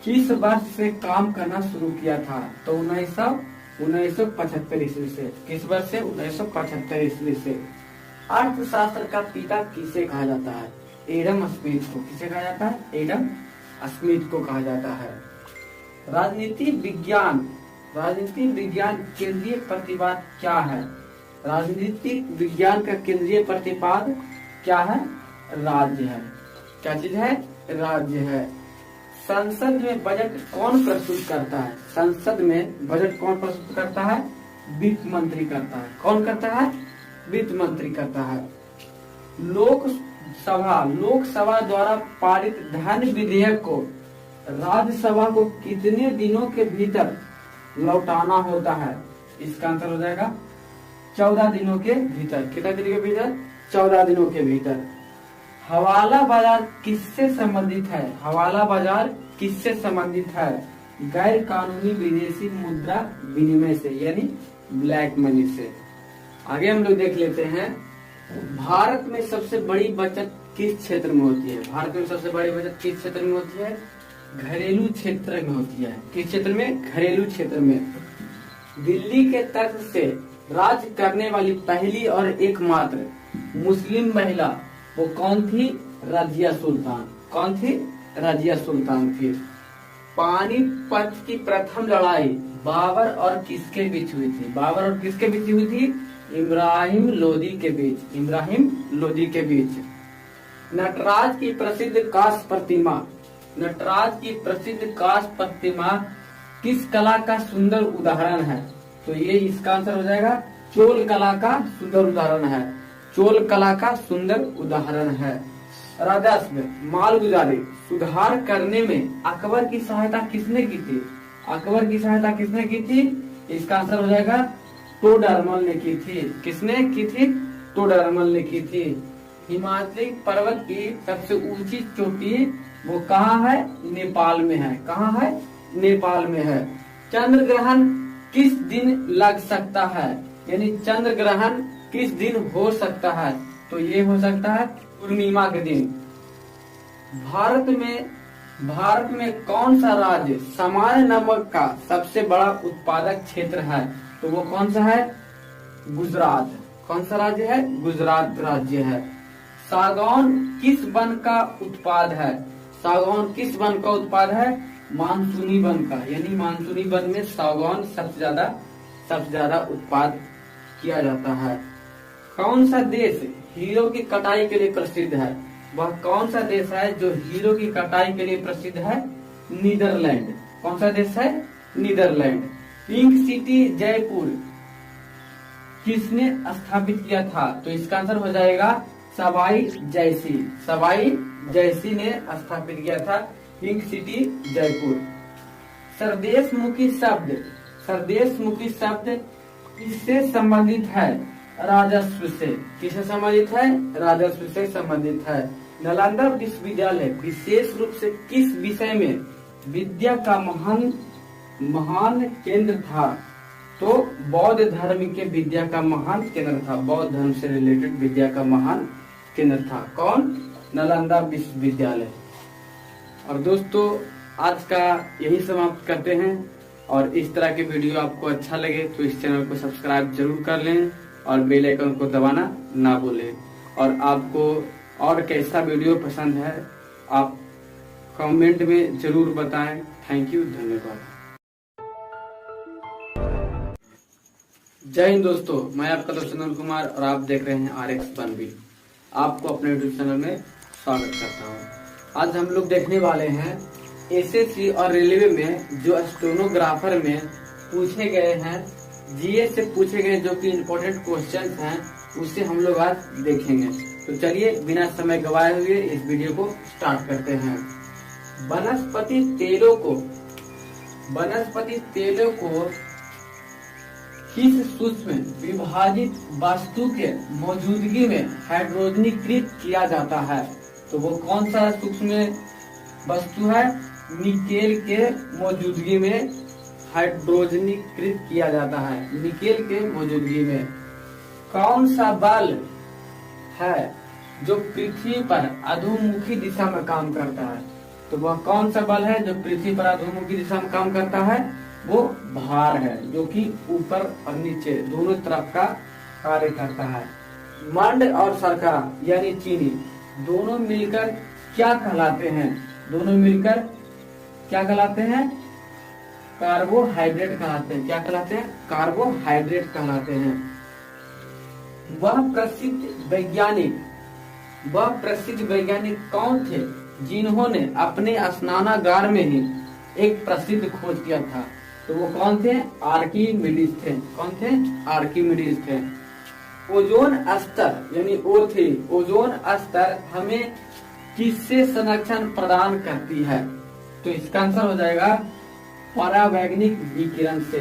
S1: किस वर्ष से काम करना शुरू किया था? तो 1975 ईस्वी से। किस वर्ष से? 1975 ईस्वी से। अर्थशास्त्र का पिता किसे कहा जाता है? एडम स्मिथ को। किसे कहा जाता है? एडम स्मिथ को कहा जाता है। राजनीति विज्ञान केंद्रीय प्रतिपाद क्या है? राजनीतिक विज्ञान का केंद्रीय प्रतिपाद क्या है? राज्य है। क्या चीज है? राज्य है। संसद में बजट कौन प्रस्तुत करता है? संसद में बजट कौन प्रस्तुत करता है? वित्त मंत्री करता है। कौन करता है? वित्त मंत्री करता है। लोकसभा द्वारा पारित धन विधेयक को राज्यसभा को कितने दिनों के भीतर लौटाना होता है? इसका आंसर हो जाएगा 14 दिनों के भीतर। कितने दिनों के भीतर? 14 दिनों के भीतर। हवाला बाजार किससे संबंधित है? हवाला बाजार किससे संबंधित है? गैर कानूनी विदेशी मुद्रा विनिमय से, यानी ब्लैक मनी से। आगे हम लोग देख लेते हैं, भारत में सबसे बड़ी बचत किस क्षेत्र में होती है? भारत में सबसे बड़ी बचत किस क्षेत्र में होती है? घरेलू क्षेत्र में होती है। किस क्षेत्र में? घरेलू क्षेत्र में। दिल्ली के तख्त से राज करने वाली पहली और एकमात्र मुस्लिम महिला वो कौन थी? रजिया सुल्तान। कौन थी? रजिया सुल्तान थी। पानीपत की प्रथम लड़ाई बाबर और किसके बीच हुई थी? बाबर और किसके बीच हुई थी? इब्राहिम लोदी के बीच। इब्राहिम लोदी के बीच। नटराज की प्रसिद्ध कांस्य प्रतिमा, नटराज की प्रसिद्ध कांस्य प्रतिमा किस कला का सुंदर उदाहरण है? तो ये इसका आंसर हो जाएगा चोल कला का सुंदर उदाहरण है। चोल कला का सुंदर उदाहरण है। राजस्व मालगुजारी सुधार करने में अकबर की सहायता किसने की थी? अकबर की सहायता किसने की थी? इसका आंसर हो जाएगा टोडरमल ने की थी। किसने की थी? टोडरमल ने की थी। हिमालय पर्वत की सबसे ऊंची चोटी वो कहाँ है? नेपाल में है। कहाँ है? नेपाल में है। चंद्र ग्रहण किस दिन लग सकता है? यानी चंद्र ग्रहण किस दिन हो सकता है? तो ये हो सकता है पूर्णिमा के दिन। भारत में कौन सा राज्य सामान्य नमक का सबसे बड़ा उत्पादक क्षेत्र है? तो वो कौन सा है? गुजरात। कौन सा राज्य है? गुजरात राज्य है। सागौन किस वन का उत्पाद है? सागौन किस वन का उत्पाद है? मानसूनी वन का। यानी मानसूनी वन में सागौन सबसे ज्यादा उत्पाद किया जाता है। कौन सा देश हीरो की कटाई के लिए प्रसिद्ध है? वह कौन सा देश है जो हीरो की कटाई के लिए प्रसिद्ध है? नीदरलैंड। कौन सा देश है? नीदरलैंड। पिंक सिटी जयपुर किसने स्थापित किया था? तो इसका आंसर हो जाएगा सवाई जयसी। सवाई जयसी ने स्थापित किया था पिंक सिटी जयपुर। सरदेशमुखी शब्द किससे संबंधित है? राजस्व से। किससे संबंधित है? राजस्व से संबंधित है। नालंदा विश्वविद्यालय विशेष रूप से किस विषय में विद्या का महान केंद्र था? तो बौद्ध धर्म के विद्या का महान केंद्र था। बौद्ध धर्म से रिलेटेड विद्या का महान केंद्र था। कौन? नालंदा विश्वविद्यालय। और दोस्तों आज का यही समाप्त करते हैं। और इस तरह के वीडियो आपको अच्छा लगे तो इस चैनल को सब्सक्राइब जरूर कर लें और बेल आइकन को दबाना ना भूलें। और आपको और कैसा वीडियो पसंद है आप कमेंट में जरूर बताएं। थैंक यू, धन्यवाद। जय हिंद दोस्तों, मैं आपका दोस्त चंदन कुमार और आप देख रहे हैं RX बनबीट। आपको अपने यूट्यूब चैनल में स्वागत करता हूं। आज हम लोग देखने वाले हैं एसएससी और रेलवे में जो स्टेनोग्राफर में पूछे गए हैं, जीएस से पूछे गए जो कि इम्पोर्टेंट क्वेश्चन हैं, उसे हम लोग आज देखेंगे। तो चलिए बिना समय गवाए हुए इस वीडियो को स्टार्ट करते हैं। वनस्पति तेलों को किस सूक्ष्म विभाजित वस्तु के मौजूदगी में हाइड्रोजनीकृत किया जाता है? तो वो कौन सा सूक्ष्म वस्तु है? निकेल के मौजूदगी में हाइड्रोजनीकृत किया जाता है। निकेल के मौजूदगी में कौन सा बल है जो पृथ्वी पर अधोमुखी दिशा में काम करता है? तो वह कौन सा बल है जो पृथ्वी पर अधोमुखी दिशा में काम करता है? वो भार है, जो कि ऊपर और नीचे दोनों तरफ का कार्य करता है। मंड और शर्करा यानी चीनी दोनों मिलकर क्या कहलाते हैं? दोनों मिलकर क्या कहलाते हैं? कार्बोहाइड्रेट कहलाते हैं। क्या कहलाते हैं? कार्बोहाइड्रेट कहलाते हैं। वह प्रसिद्ध वैज्ञानिक कौन थे जिन्होंने अपने स्नानागार में ही एक प्रसिद्ध खोज किया था? तो वो कौन थे? आर्किमिडीज थे। कौन थे? आर्किमिडीज थे। ओजोन स्तर यानी ओजोन स्तर हमें किससे संरक्षण प्रदान करती है? तो इसका आंसर हो जाएगा परावैंगनिक विकिरण से।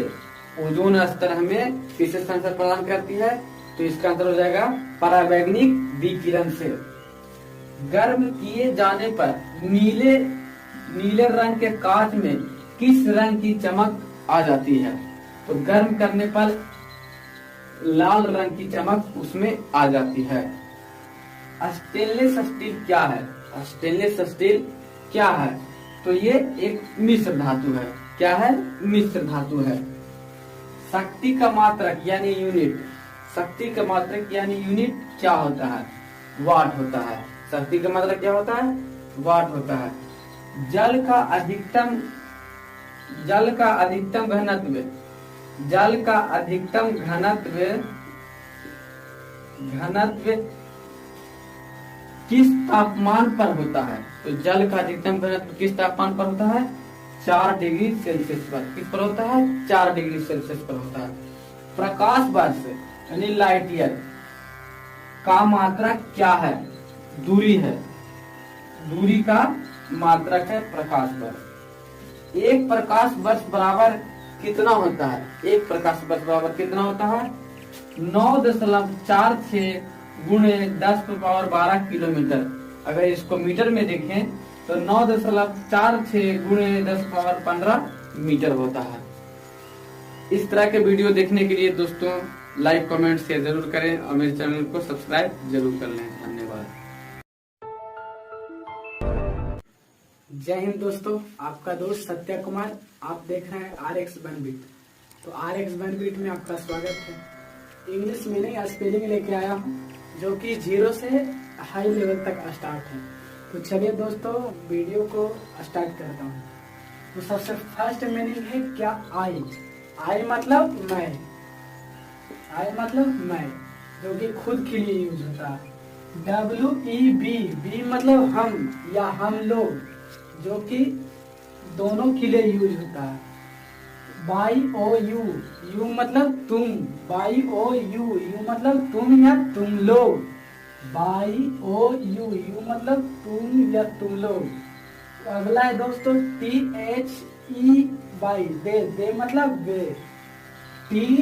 S1: ओजोन स्तर हमें किससे संरक्षण प्रदान करती है? तो इसका आंसर हो जाएगा परावैंगनिक विकिरण से। गर्म किए जाने पर नीले रंग के कांच में किस रंग की चमक आ जाती है? तो गर्म करने पर लाल रंग की चमक उसमें आ जाती है। स्टेनलेस स्टील क्या है? स्टेनलेस स्टील क्या है? तो ये एक मिश्र धातु है। क्या है? मिश्र धातु है। शक्ति का मात्रक यानी यूनिट क्या होता है? वाट होता है। शक्ति का मात्रक क्या होता है? वाट होता है। जल का अधिकतम घनत्व किस तापमान पर होता है? तो जल का अधिकतम घनत्व किस तापमान पर होता है? 4 डिग्री सेल्सियस पर। किस पर होता है? 4 डिग्री सेल्सियस पर होता है। प्रकाश वर्ष यानी लाइट ईयर का मात्रक क्या है? दूरी है। दूरी का मात्रक है प्रकाश वर्ष। एक प्रकाश वर्ष बराबर कितना होता है? एक प्रकाश वर्ष बराबर कितना होता है? 9.46 गुणे 10⁻12 किलोमीटर। अगर इसको मीटर में देखें तो 9.46 गुणे 10⁻15 मीटर होता है। इस तरह के वीडियो देखने के लिए दोस्तों लाइक, कमेंट, शेयर जरूर करें और मेरे चैनल को सब्सक्राइब जरूर कर लें। धन्यवाद।
S2: जय हिंद दोस्तों, आपका दोस्त सत्या कुमार। आप देख रहे हैं RX बनबीट। तो RX बनबीट में आपका स्वागत है। इंग्लिश में नहीं, स्पेलिंग लेके आया हूँ जो कि 0 से हाई लेवल तक स्टार्ट है। तो चलिए दोस्तों वीडियो को स्टार्ट करता हूँ। तो सबसे फर्स्ट मीनिंग है क्या? आई मतलब मैं, जो कि खुद के लिए यूज होता है। WEB मतलब हम या हम लोग, जो कि दोनों के लिए यूज होता है। YOU मतलब तुम। YOU मतलब तुम या तुम लोग। YOU मतलब तुम या तुम लोग। अगला है दोस्तों THEY दे मतलब वे। THEY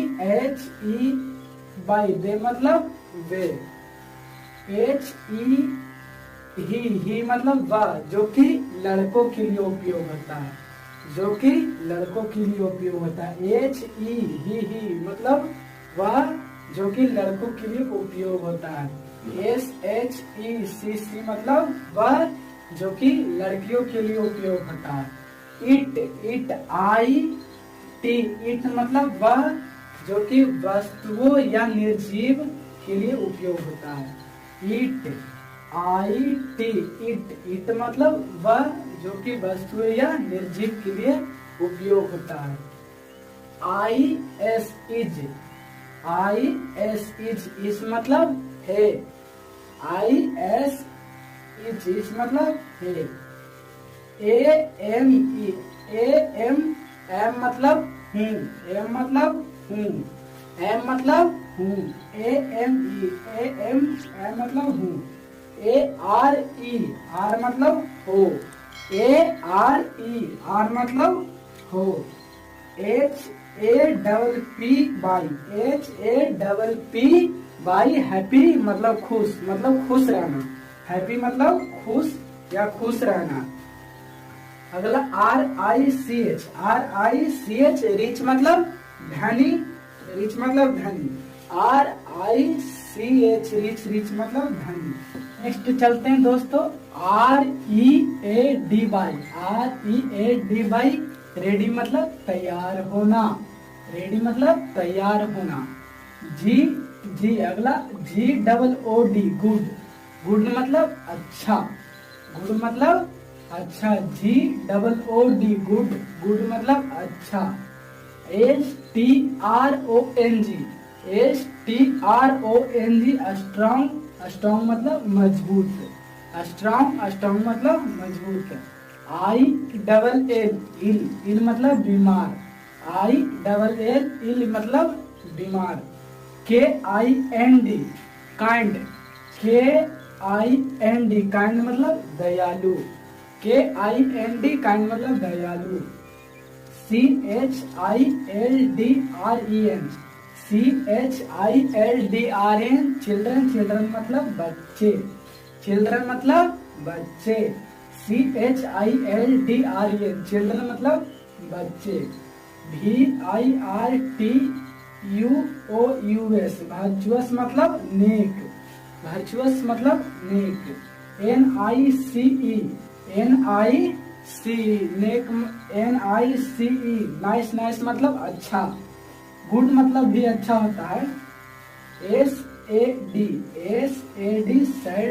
S2: दे मतलब वे। ही मतलब वह, जो कि लड़कों के लिए उपयोग होता है। ही मतलब वह, जो कि लड़कों के लिए उपयोग होता है। SHECC मतलब वह, जो कि लड़कियों के लिए उपयोग होता है। इट मतलब वह, जो कि वस्तुओं या निर्जीव के लिए उपयोग होता है। इट मतलब वह, जो कि वस्तुएं या निर्जीव के लिए उपयोग होता है। IS इज मतलब है। IS इज मतलब है। AME AM M मतलब हूँ। M मतलब हूँ। M मतलब हूँ। AME AM M मतलब हूँ। ARE R मतलब हो। ARE R मतलब हो। HAPPY हैप्पी मतलब खुश रहना। हैप्पी मतलब खुश या खुश रहना। अगला RICH रिच मतलब धनी। रिच मतलब धनी। RICH रिच मतलब धनी। नेक्स्ट चलते हैं दोस्तों READY रेडी मतलब तैयार होना। रेडी मतलब तैयार होना। अगला GOOD गुड। गुड मतलब अच्छा। गुड मतलब अच्छा। GOOD गुड मतलब अच्छा। STRONG स्ट्रॉन्ग मतलब मजबूत। स्ट्रॉन्ग मतलब मजबूत। ILL मतलब बीमार। ILL मतलब बीमार। KIND काइंड मतलब दयालु। काइंड मतलब दयालु। CHILDREN चिल्ड्रन मतलब बच्चे। चिल्ड्रन मतलब बच्चे। CHILDREN चिल्ड्रन मतलब बच्चे। VIRTUOUS वर्चुअस मतलब नेक। वर्चुअस मतलब नेक। NICE नाइस मतलब अच्छा। गुड मतलब भी अच्छा होता है। SAD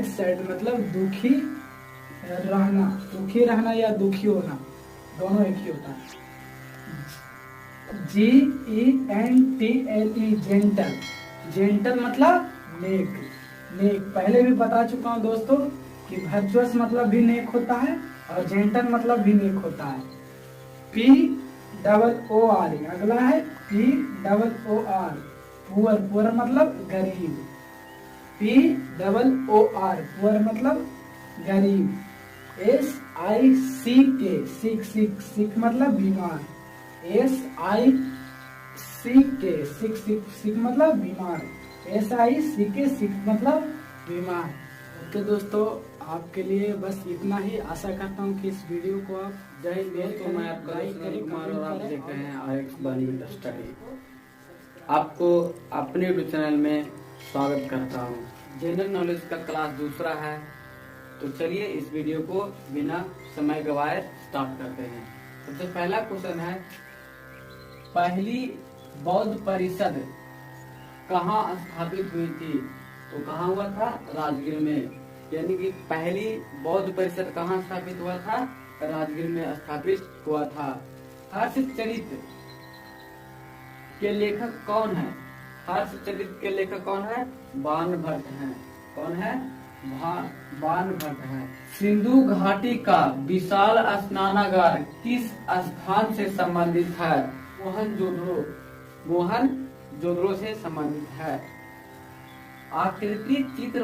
S2: सैड मतलब दुखी रहना या दुखी होना दोनों एक ही होता है। GENTLE जेंटल मतलब नेक। पहले भी बता चुका हूँ दोस्तों कि वर्चुअस मतलब भी नेक होता है और जेंटल मतलब भी नेक होता है। POOR अगला है POOR पुअर मतलब गरीब। POOR पुअर मतलब गरीब। सिक मतलब बीमार। सिक मतलब बीमार। सिक मतलब बीमार। ओके दोस्तों, आपके लिए बस इतना ही। आशा करता हूँ कि इस वीडियो को आप
S1: जय हिंद दोस्तों, मैं आपका दोस्त अनिल कुमार और आप देख रहे हैं RX बंगिट स्टडी। आपको अपने यूट्यूब चैनल में स्वागत करता हूँ। जनरल नॉलेज का क्लास दूसरा है, तो चलिए इस वीडियो को बिना समय गवाए स्टार्ट करते हैं। सबसे पहला क्वेश्चन है, पहली बौद्ध परिषद कहाँ स्थापित हुई थी? तो कहाँ हुआ था? राजगीर में। यानी कि पहली बौद्ध परिषद कहाँ स्थापित हुआ था? राजगीर में स्थापित हुआ था। हर्षचरित के लेखक कौन है? हर्षचरित के लेखक कौन है? बाणभट्ट हैं। कौन है? बाणभट्ट है। सिंधु घाटी का विशाल स्नानागार किस स्थान से संबंधित है? मोहनजोदड़ो से संबंधित है। आकृति चित्र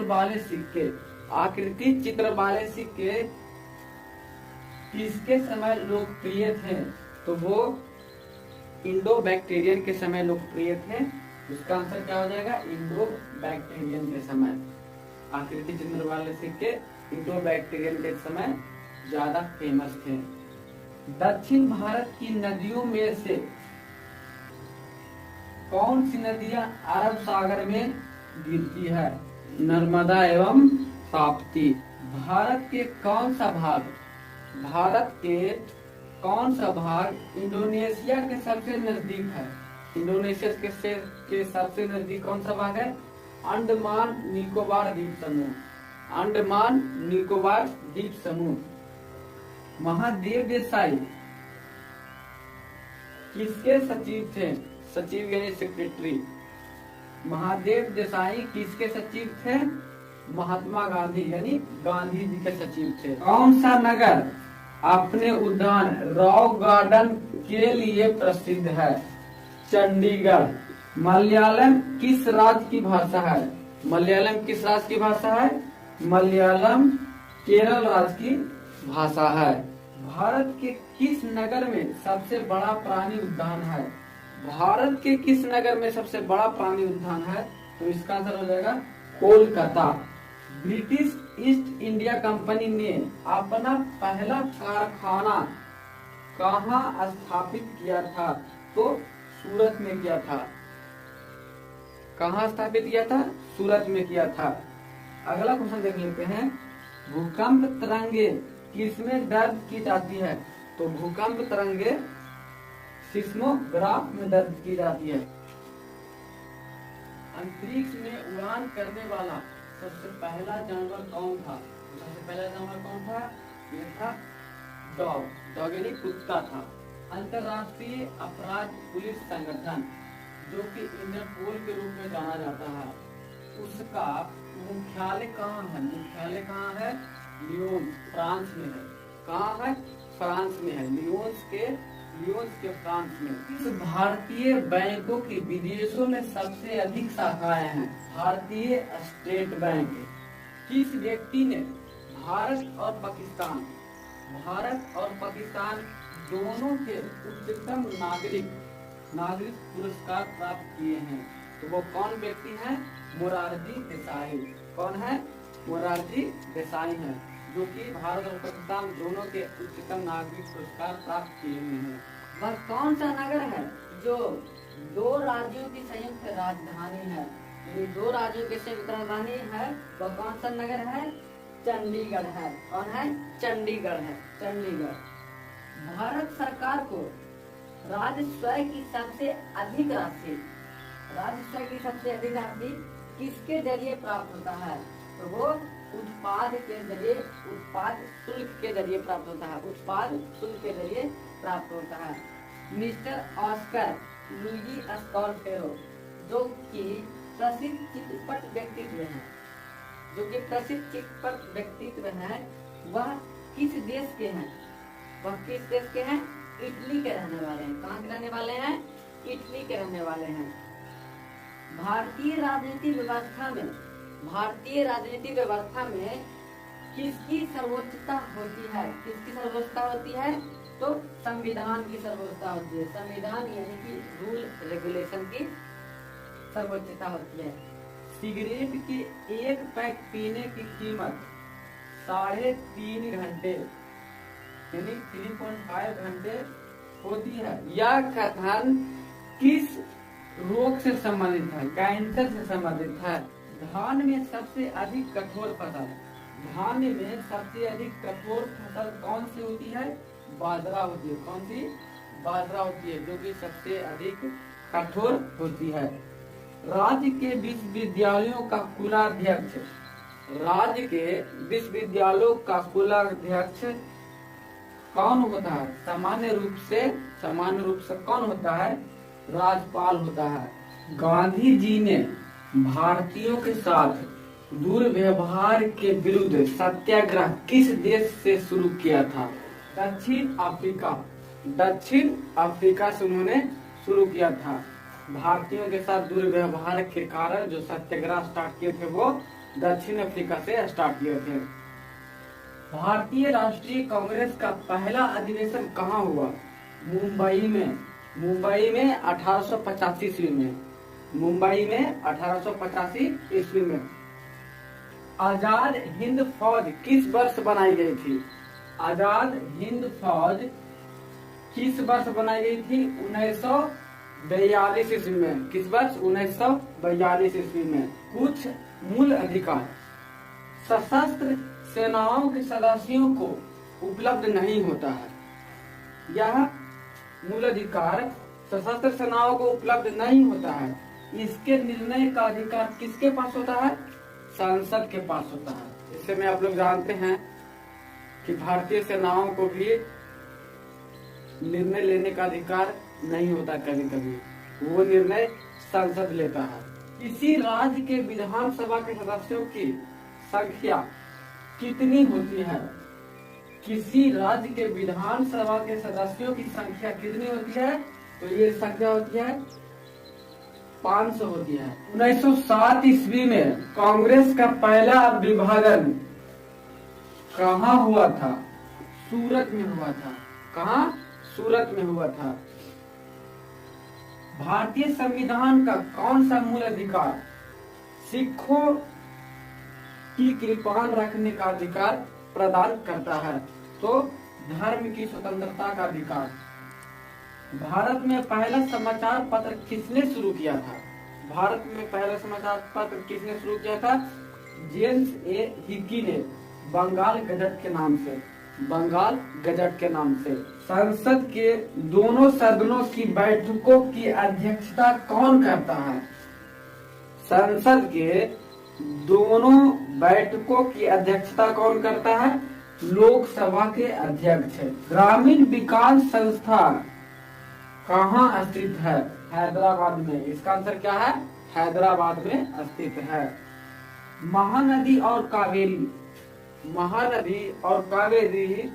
S1: वाले सिक्के किसके समय लोकप्रिय थे? तो वो इंडो बैक्टीरियन के समय लोकप्रिय थे। इसका आंसर क्या हो जाएगा? इंडो बैक्टीरियन के समय। आकृति चित्र वाले सिक्के इंडो बैक्टीरियन के समय ज्यादा फेमस थे। दक्षिण भारत की नदियों में से कौन सी नदियां अरब सागर में गिरती है? नर्मदा एवं ताप्ती। भारत के कौन सा भाग इंडोनेशिया के सबसे नजदीक है? इंडोनेशिया के सबसे नजदीक कौन सा भाग है? अंडमान निकोबार द्वीप समूह। महादेव देसाई किसके सचिव थे? सचिव यानी सेक्रेटरी। महादेव देसाई किसके सचिव थे? महात्मा गांधी यानी गांधी जी के सचिव थे। कौन सा नगर अपने उद्यान रॉक गार्डन के लिए प्रसिद्ध है? चंडीगढ़। मलयालम किस राज्य की भाषा है? मलयालम किस राज्य की भाषा है? मलयालम केरल राज्य की भाषा है। भारत के किस नगर में सबसे बड़ा प्राणी उद्यान है? भारत के किस नगर में सबसे बड़ा प्राणी उद्यान है? तो इसका आंसर हो जाएगा Kolkata. British east India company ने अपना पहला कारखाना कहाँ स्थापित किया था? तो सूरत में किया था। कहाँ स्थापित किया था? सूरत में किया था। अगला क्वेश्चन देख लेते हैं। भूकंप तरंगे किसमें दर्ज की जाती है? तो भूकंप तरंगे सिस्मोग्राफ में दर्ज की जाती है। अंतरिक्ष में उड़ान करने वाला सबसे पहला जानवर कौन था? सबसे पहला जानवर कौन था? ये था डॉग। डॉग यानी कुत्ता था। अंतरराष्ट्रीय अपराध पुलिस संगठन जो कि इंटरपोल के रूप में जाना जाता है, उसका मुख्यालय कहाँ है? मुख्यालय कहाँ है? लियोन, फ्रांस में है। कहाँ है? फ्रांस में है। लियोन्स के फ्रांस में। इस भारतीय बैंकों की विदेशों में सबसे अधिक शाखाएं हैं? भारतीय स्टेट बैंक। किस व्यक्ति ने भारत और पाकिस्तान दोनों के उच्चतम नागरिक पुरस्कार प्राप्त किए हैं? तो वो कौन व्यक्ति है? मोरारजी देसाई। कौन है? मोरारजी देसाई है, जो कि भारत और पाकिस्तान दोनों के उच्चतम नागरिक पुरस्कार प्राप्त किए हुए हैं। वह कौन सा नगर है जो दो राज्यों की संयुक्त राजधानी है? ये दो राज्यों की संयुक्त राजधानी है, वह कौन सा नगर है? चंडीगढ़ है। कौन है? चंडीगढ़ है। चंडीगढ़। भारत सरकार को राजस्व की सबसे अधिक राशि किसके जरिए प्राप्त होता है? तो वो उत्पाद शुल्क के जरिए प्राप्त होता है। उत्पाद शुल्क के जरिए प्राप्त होता है। मिस्टर ऑस्कर लुइगी स्कॉलफेरो जो कि प्रसिद्ध चित्रपट व्यक्तित्व हैं, वह किस देश के हैं? इटली के रहने वाले हैं। कहाँ के रहने वाले हैं? इटली के रहने वाले हैं। भारतीय राजनीति व्यवस्था में किसकी सर्वोच्चता होती है? तो संविधान की सर्वोच्चता होती है। संविधान यानी कि रूल रेगुलेशन की सर्वोच्चता होती है। सिगरेट के एक पैक पीने की कीमत 3.5 घंटे यानी 3.5 घंटे होती है। यह कथन किस रोग से संबंधित है? कैंसर से संबंधित है। धान में सबसे अधिक कठोर फसल कौन सी होती है? बाजरा होती है। कौन सी? बाजरा होती है, जो कि सबसे अधिक कठोर होती है। राज्य के विश्वविद्यालयों का कुलाध्यक्ष कौन होता है? सामान्य रूप से कौन होता है? राज्यपाल होता है। गांधी जी ने भारतीयों के साथ दुर्व्यवहार के विरुद्ध सत्याग्रह किस देश से शुरू किया था? दक्षिण अफ्रीका से उन्होंने शुरू किया था। भारतीयों के साथ दुर्व्यवहार के कारण जो सत्याग्रह स्टार्ट किए थे वो दक्षिण अफ्रीका से स्टार्ट किए थे। भारतीय राष्ट्रीय कांग्रेस का पहला अधिवेशन कहाँ हुआ? मुंबई में 1885 ईस्वी में। मुंबई में 1885 ईस्वी में। आजाद हिंद फौज किस वर्ष बनाई गई थी? आजाद हिंद फौज किस वर्ष बनाई गई थी? 1942 ईस्वी में। किस वर्ष? 1942 ईस्वी में। कुछ मूल अधिकार सशस्त्र सेनाओं के सदस्यों को उपलब्ध नहीं होता है। यह मूल अधिकार सशस्त्र सेनाओं को उपलब्ध नहीं होता है। इसके निर्णय का अधिकार किसके पास होता है? संसद के पास होता है। इससे में आप लोग जानते हैं कि भारतीय सेनाओं को भी निर्णय लेने का अधिकार नहीं होता। कभी कभी वो निर्णय संसद लेता है। किसी राज्य के विधानसभा के सदस्यों की संख्या कितनी होती है? किसी राज्य के विधानसभा के सदस्यों की संख्या कितनी होती है? तो ये संख्या होती है 500 होती है। 1907 ईस्वी में कांग्रेस का पहला विभाजन कहाँ हुआ था? सूरत में हुआ था। कहाँ? सूरत में हुआ था। भारतीय संविधान का कौन सा मूल अधिकार सिखों की कृपाण रखने का अधिकार प्रदान करता है? तो धर्म की स्वतंत्रता का अधिकार। भारत में पहला समाचार पत्र किसने शुरू किया था? भारत में पहला समाचार पत्र किसने शुरू किया था? जेम्स ए हिकी ने, बंगाल गजट के नाम से। बंगाल गजट के नाम से। संसद के दोनों सदनों की बैठकों की अध्यक्षता कौन करता है? संसद के दोनों बैठकों की अध्यक्षता कौन करता है? लोकसभा के अध्यक्ष। ग्रामीण विकास संस्थान कहाँ स्थित है? हैदराबाद में। इसका आंसर क्या है? हैदराबाद में स्थित है। महानदी और कावेरी, महानदी और कावेरी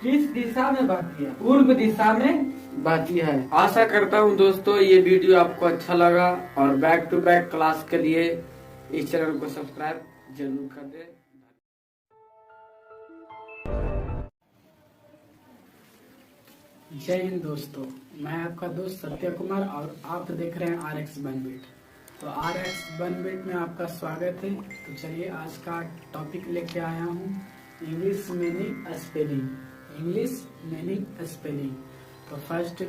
S1: किस दिशा में बहती है? पूर्व दिशा में बहती है। आशा करता हूँ दोस्तों ये वीडियो आपको अच्छा लगा और बैक टू बैक क्लास के लिए इस चैनल को सब्सक्राइब जरूर कर दें।
S2: जय हिंद दोस्तों, मैं आपका दोस्त सत्य कुमार और आप देख रहे हैं RX बनबिट। तो RX बनबिट में आपका स्वागत है। तो चलिए आज का टॉपिक लेके आया हूँ English meaning spelling. English meaning spelling. तो फर्स्ट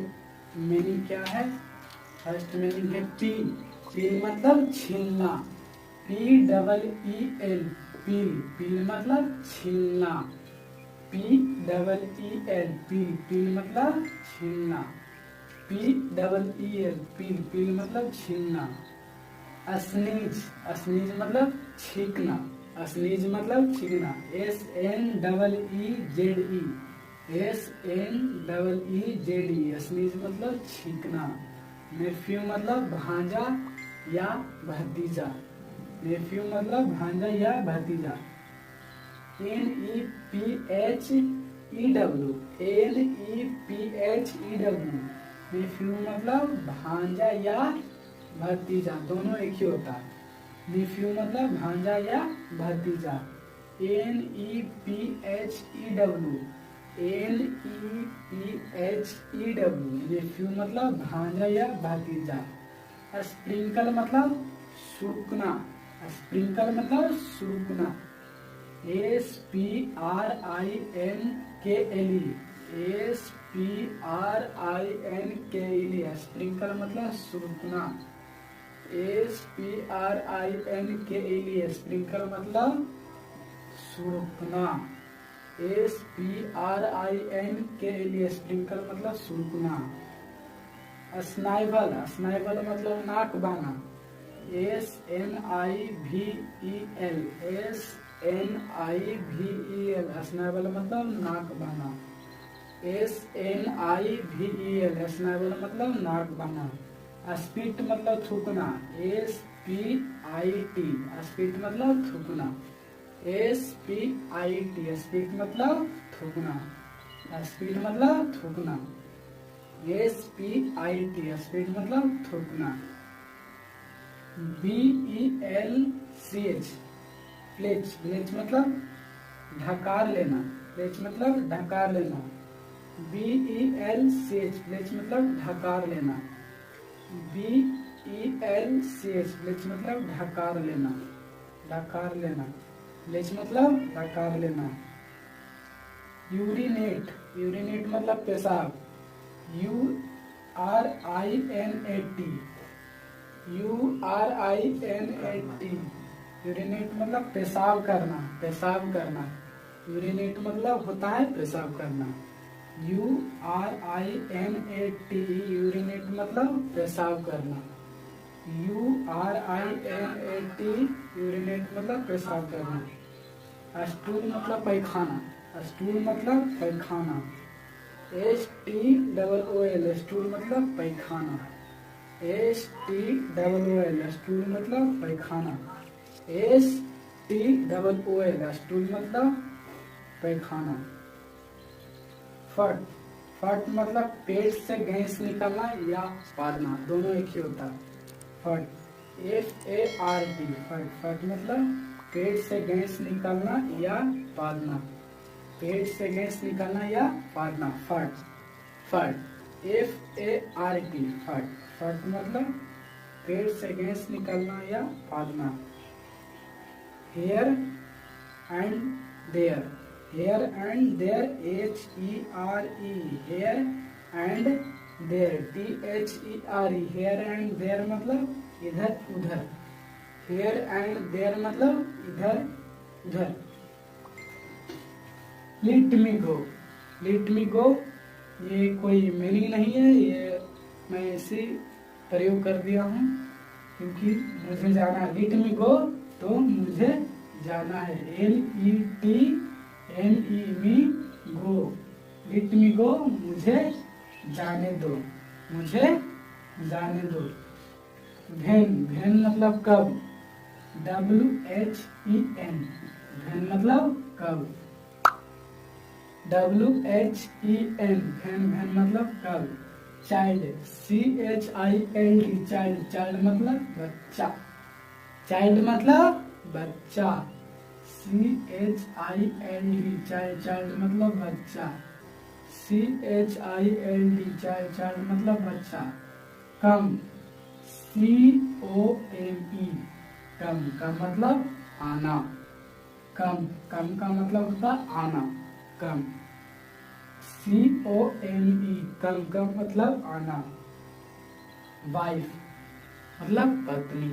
S2: मीनिंग क्या है? फर्स्ट मीनिंग है पील। पील मतलब छीलना। PEEL पील। पील मतलब छीलना। PEEL पील। पील मतलब छीलना। PEEL पील। पील मतलब छीलना। स्नीज। स्नीज मतलब छींकना। स्नीज मतलब छींकना। SNEEZE स्नीज मतलब छींकना। नेफ्यू मतलब भांजा या भतीजा। नेफ्यू मतलब भांजा या भतीजा। NEPHEW नेफ्यू मतलब भांजा या भतीजा, दोनों एक ही होता है। नेफ्यू मतलब भांजा या भतीजा। NEPHEW नेफ्यू मतलब भांजा या भतीजा। स्प्रिंकल मतलब सुड़कना। स्प्रिंकल मतलब सुड़कना। SPRINKLE स्प्रिंकल मतलब सुड़कना। SPRINKLE स्प्रिंकल मतलब सुड़कना। SPRINKLE स्प्रिंकल मतलब सुड़कना। स्नाइवल। स्नाइवल मतलब नाक बहना। SNIVEL स्नाइवल मतलब नाक बहना। SNIVEL स्नाइवल मतलब नाक बहना। स्पिट मतलब थूकना। SPIT स्पिट मतलब थूकना। SPIT स्पिट मतलब थूकना। स्पिट मतलब थूकना। SPIT स्पिट मतलब थूकना। BELCH प्लेच। प्लेच मतलब ढकार लेना। प्लेच मतलब ढकार लेना। BELCH प्लेच मतलब ढकार लेना। BELCH प्लेच मतलब ढकार लेना। ढकार लेना। प्लेच मतलब ढकार लेना। यूरिनेट। यूरिनेट मतलब पेशाब। URINAT यूरिनेट मतलब पेशाब करना। पेशाब करना। यूरिनेट मतलब होता है पेशाब करना। URINAT यूरिनेट मतलब पेशाब करना। URINAT यूरिनेट मतलब पेशाब करना। स्टूल मतलब पैखाना। स्टूल मतलब पैखाना। STOOL स्टूल मतलब पैखाना। STOOL, स्टूल मतलब पैखाना। STOOL, स्टूल मतलब पैखाना। फट, फट मतलब पेट से गैस निकलना या पादना, दोनों एक ही होता है। फट, FART, फट, फट मतलब पेट से गैस निकलना या पादना, पेट से गैस निकलना या पादना, फट, फट, FART, फट, फट मतलब पेट से गैस निकलना या पादना। Here and there, here and there, HERE, here and there, THERE, here and there मतलब इधर उधर, हेयर एंड देयर मतलब इधर उधर। लेट मी गो, लेट मी गो ये कोई मीनिंग नहीं है, ये मैं इसी प्रयोग कर दिया हूँ क्योंकि मुझे जाना है। लेट मी गो तो मुझे जाना है, LETME मी गो, लेट मी गो मुझे जाने दो, मुझे जाने दो। वेन, वेन मतलब कब, WHEN, वेन मतलब कब, WHEN, वेन, वेन मतलब कब। चाइल्ड, CHILD, चाइल्ड, चाइल्ड मतलब बच्चा, चाइल्ड मतलब बच्चा, CHILD, चाइल्ड, चाइल्ड मतलब बच्चा, CHILD, चाइल्ड, चाइल्ड मतलब बच्चा। कम, COME, कम, कम मतलब आना, कम, कम का मतलब होता आना, कम, COME, कम, कम मतलब आना। वाइफ मतलब पत्नी,